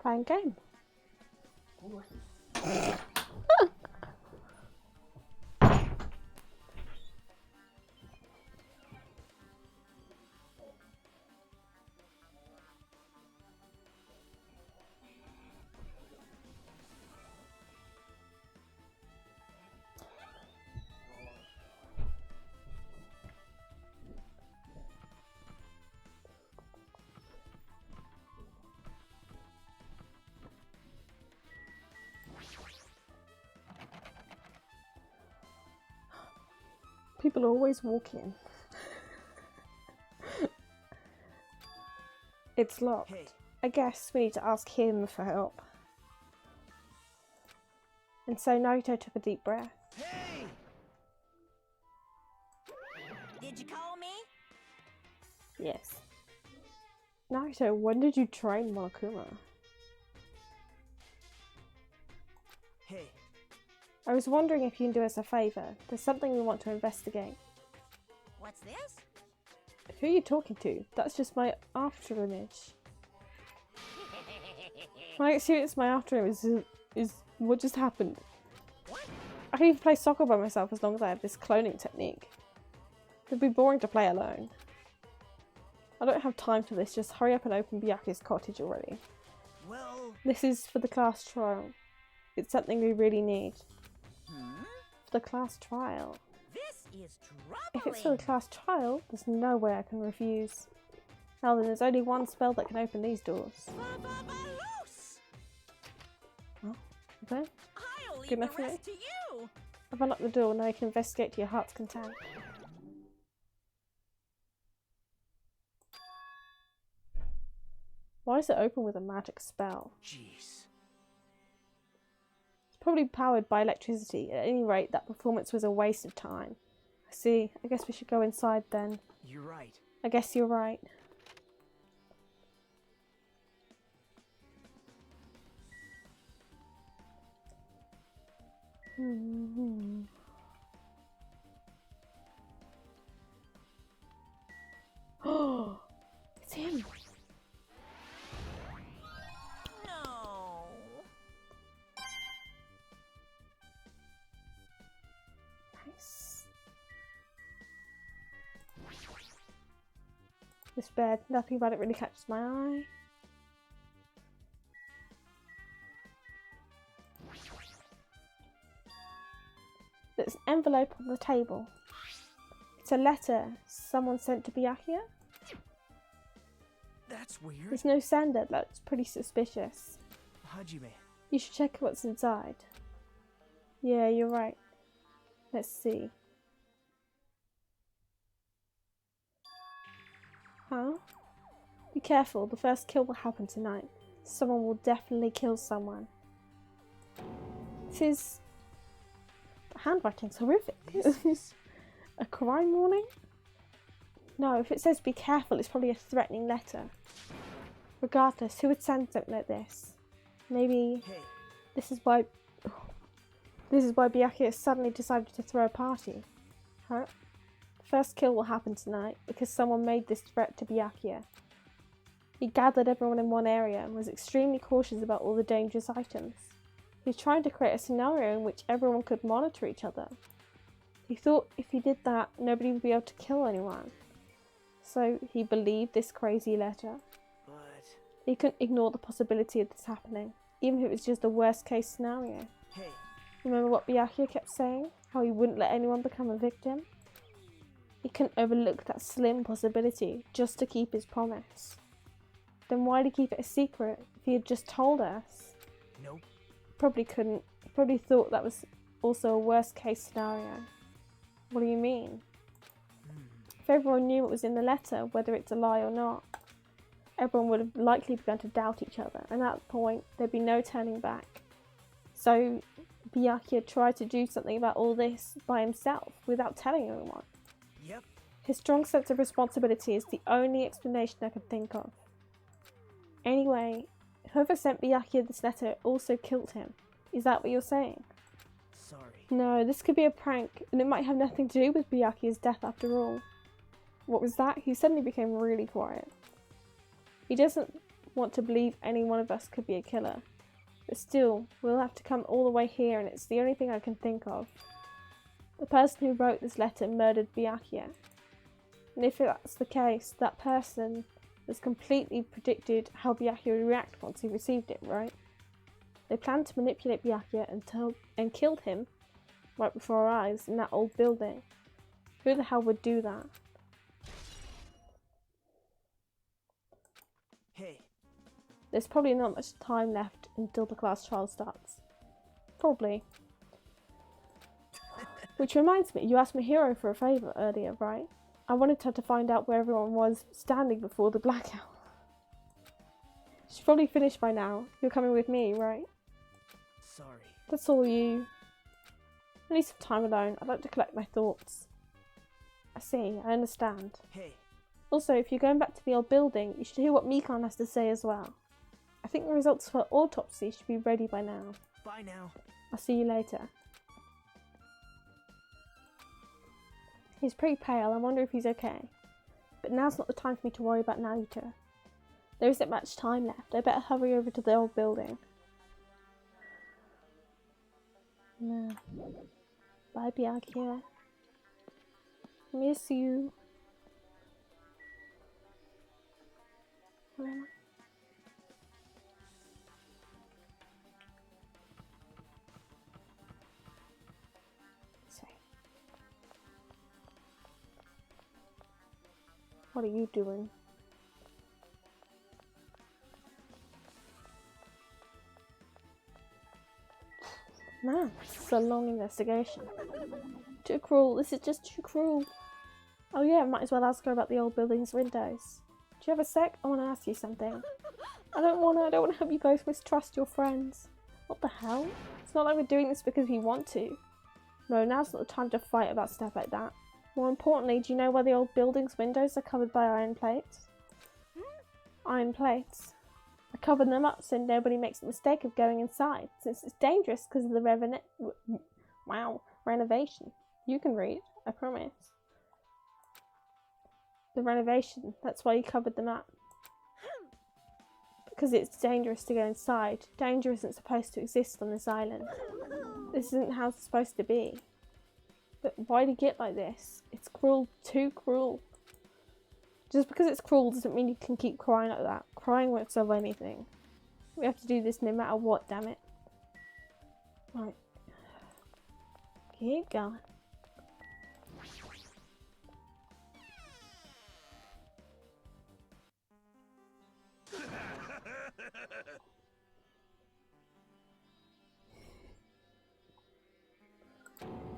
Playing game. people are always walking. It's locked. Hey. I guess we need to ask him for help. And so Naruto took a deep breath. Hey! Did you call me? Yes. Naruto, when did you train Monokuma? Hey. I was wondering if you can do us a favour. There's something we want to investigate. What's this? Who are you talking to? That's just my after image. My experience, my after image is what just happened. I can even play soccer by myself as long as I have this cloning technique. It'd be boring to play alone. I don't have time for this, just hurry up and open Byakuya's cottage already. Well... This is for the class trial. It's something we really need. For the class trial. This is If it's for the class trial, there's no way I can refuse. Now then, there's only one spell that can open these doors. Oh, okay. I'll leave Good enough the for me. rest to you. I've unlocked the door, now you can investigate to your heart's content. Why does it open with a magic spell? Jeez. It's probably powered by electricity. At any rate, that performance was a waste of time. I see. I guess we should go inside then. You're right. I guess you're right. Oh, it's him. No. Nice. This bed, nothing about it really catches my eye. There's an envelope on the table. It's a letter someone sent to Byakuya. That's weird. There's no sender, that's pretty suspicious. Hajime. You should check what's inside. Yeah, you're right. Let's see. Huh? Be careful, the first kill will happen tonight. Someone will definitely kill someone. This is... The handwriting's horrific. A crime warning? No, if it says be careful, it's probably a threatening letter. Regardless, who would send something like this? Maybe Hey. this is why Byakuya suddenly decided to throw a party. Huh? The first kill will happen tonight because someone made this threat to Byakuya. He gathered everyone in one area and was extremely cautious about all the dangerous items. He was trying to create a scenario in which everyone could monitor each other. He thought if he did that, nobody would be able to kill anyone. So he believed this crazy letter. But... He couldn't ignore the possibility of this happening, even if it was just the worst case scenario. Hey. Remember what Byakuya kept saying? How he wouldn't let anyone become a victim? He couldn't overlook that slim possibility just to keep his promise. Then why did he keep it a secret if he had just told us? Nope. Probably couldn't. He probably thought that was also a worst case scenario. What do you mean? If everyone knew what was in the letter, whether it's a lie or not, everyone would have likely begun to doubt each other, and at that point there'd be no turning back. So Byakuya tried to do something about all this by himself without telling anyone. Yep. His strong sense of responsibility is the only explanation I can think of. Anyway, whoever sent Byakuya this letter also killed him. Is that what you're saying? Sorry. No, this could be a prank, and it might have nothing to do with Byakuya's death after all. What was that? He suddenly became really quiet. He doesn't want to believe any one of us could be a killer. But still, we'll have to come all the way here, and it's the only thing I can think of. The person who wrote this letter murdered Byakuya. And if that's the case, that person has completely predicted how Byakuya would react once he received it, right? They planned to manipulate Byakuya and killed him right before our eyes in that old building. Who the hell would do that? Hey. There's probably not much time left until the class trial starts. Probably. Which reminds me, you asked Mahiro for a favour earlier, right? I wanted her to find out where everyone was standing before the blackout. She's probably finished by now. You're coming with me, right? Sorry. That's all you. I need some time alone. I'd like to collect my thoughts. I see, I understand. Hey. Also, if you're going back to the old building, you should hear what Mikan has to say as well. I think the results for autopsy should be ready by now. Bye now. I'll see you later. He's pretty pale. I wonder if he's okay. But now's not the time for me to worry about Naruto. There isn't much time left. I better hurry over to the old building. No. Bye, Byakuya. Miss you. Where am I? Sorry. What are you doing? Man, this is a long investigation. Too cruel. This is just too cruel. Oh yeah, might as well ask her about the old building's windows. Do you have a sec? I want to ask you something. I don't want to have you guys mistrust your friends. What the hell? It's not like we're doing this because we want to. No, now's not the time to fight about stuff like that. More importantly, do you know why the old building's windows are covered by iron plates? Iron plates. I covered them up so nobody makes the mistake of going inside, since it's dangerous because of the renovation. You can read, I promise. The renovation, that's why you covered them up. Because it's dangerous to go inside. Danger isn't supposed to exist on this island. This isn't how it's supposed to be. But why do you get like this? It's cruel, too cruel. Just because it's cruel doesn't mean you can keep crying like that. Crying won't solve anything. We have to do this no matter what, damn it. Right. Keep going.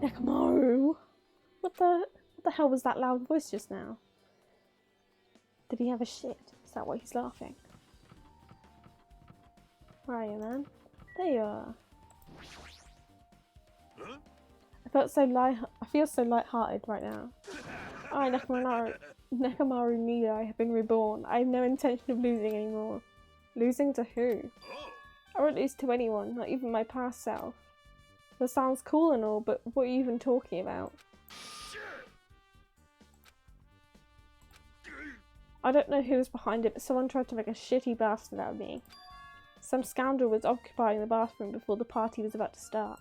Nekomaru! What the hell was that loud voice just now? Did he have a shit? Is that why he's laughing? Where are you, man? There you are. Huh? I feel so light-hearted right now. I, Nekomaru Nidai, have been reborn. I have no intention of losing anymore. Losing to who? Oh. I won't lose to anyone, not even my past self. That sounds cool and all, but what are you even talking about? I don't know who was behind it, but someone tried to make a shitty bastard out of me. Some scoundrel was occupying the bathroom before the party was about to start.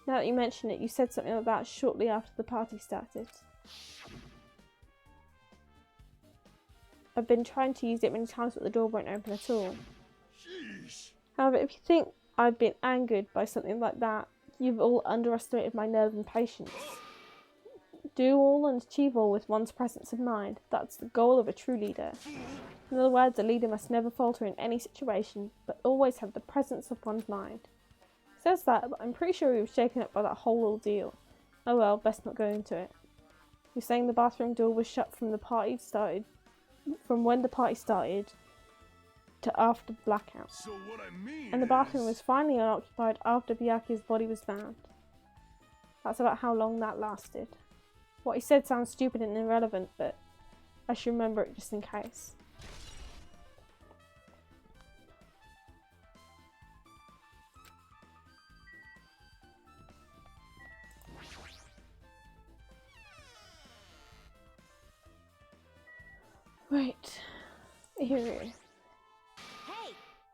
Now that you mention it, you said something about shortly after the party started. I've been trying to use it many times, but the door won't open at all. Sheesh. However, if you think I've been angered by something like that, you've all underestimated my nerve and patience. Do all and achieve all with one's presence of mind. That's the goal of a true leader. In other words, a leader must never falter in any situation, but always have the presence of one's mind. It says that, but I'm pretty sure he was shaken up by that whole ordeal. Oh well, best not go into it. You're saying the bathroom door was shut from when the party started to after the blackout. So what I mean And the bathroom is... was finally unoccupied after Byakuya's body was found. That's about how long that lasted. What he said sounds stupid and irrelevant, but I should remember it just in case. Right. Here. Hey!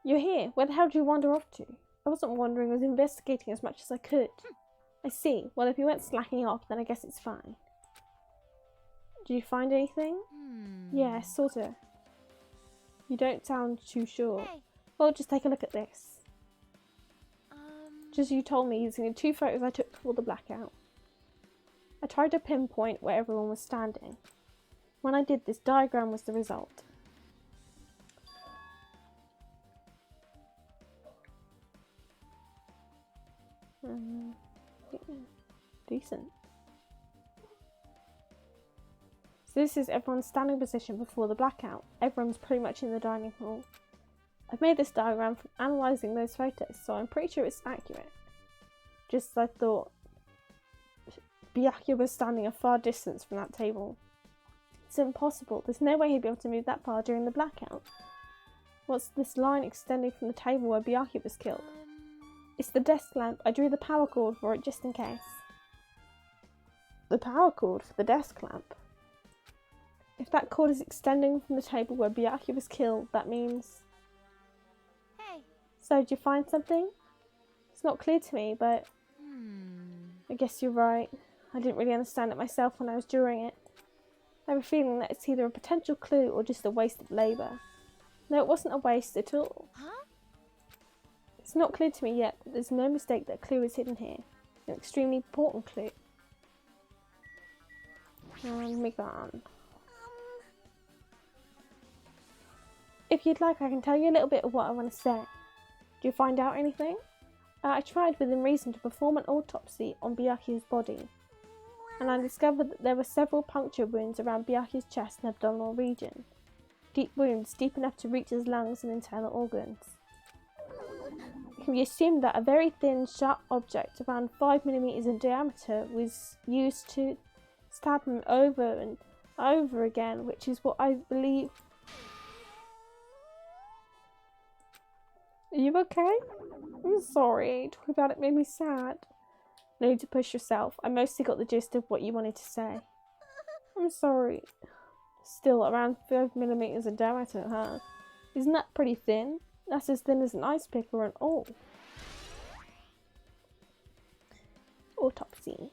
You're here. Where the hell did you wander off to? I wasn't wandering, I was investigating as much as I could. I see. Well, if you weren't slacking off, then I guess it's fine. Did you find anything? Yeah, sorta. You don't sound too sure. Hey! Well, just take a look at this. Just as you told me, using the 2 photos I took before the blackout. I tried to pinpoint where everyone was standing. When I did, this diagram was the result. Yeah. Decent. So this is everyone's standing position before the blackout. Everyone's pretty much in the dining hall. I've made this diagram from analysing those photos, so I'm pretty sure it's accurate. Just as I thought, Byakuya was standing a far distance from that table. It's impossible. There's no way he'd be able to move that far during the blackout. What's this line extending from the table where Byakuya was killed? It's the desk lamp. I drew the power cord for it just in case. The power cord for the desk lamp? If that cord is extending from the table where Byakuya was killed, that means... Hey. So, did you find something? It's not clear to me, but... I guess you're right. I didn't really understand it myself when I was drawing it. I have a feeling that it's either a potential clue or just a waste of labour. No, it wasn't a waste at all. Huh? It's not clear to me yet, but there's no mistake that a clue is hidden here. An extremely important clue. And me gone. If you'd like, I can tell you a little bit of what I want to say. Do you find out anything? I tried within reason to perform an autopsy on Byakuya's body, and I discovered that there were several puncture wounds around Byakuya's chest and abdominal region. Deep wounds, deep enough to reach his lungs and internal organs. It can be assumed that a very thin, sharp object around 5mm in diameter was used to stab him over and over again, which is what I believe... Are you okay? I'm sorry. Talking about it made me sad. No need to push yourself. I mostly got the gist of what you wanted to say. I'm sorry. Still, around 5mm in diameter, huh? Isn't that pretty thin? That's as thin as an ice pick or an awl. Autopsy.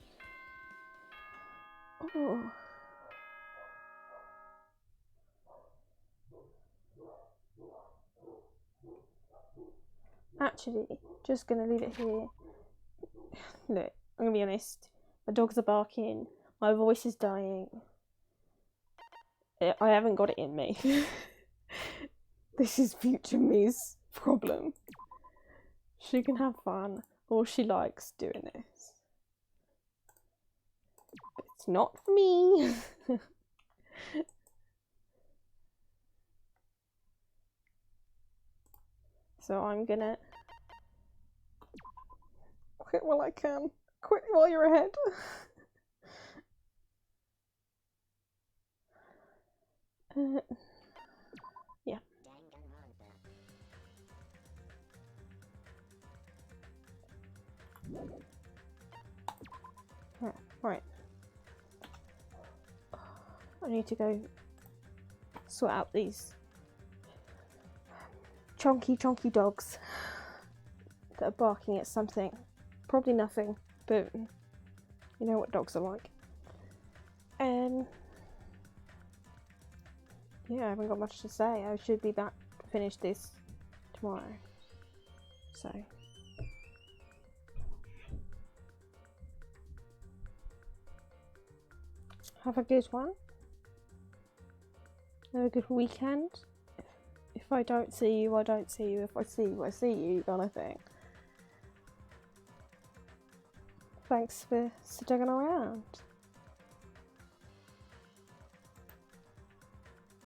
Oh. Actually, just gonna leave it here. Look, I'm gonna be honest. My dogs are barking. My voice is dying. I haven't got it in me. This is future me's problem. She can have fun. All she likes doing this. It's not for me. So I'm gonna quit while I can. Quit while you're ahead. Yeah. Right. I need to go sort out these chonky dogs that are barking at something. Probably nothing, but you know what dogs are like. Yeah, I haven't got much to say. I should be back to finish this tomorrow. So have a good one. Have a good weekend. If I don't see you, I don't see you. If I see you, I see you, kind of thing. Thanks for sticking around.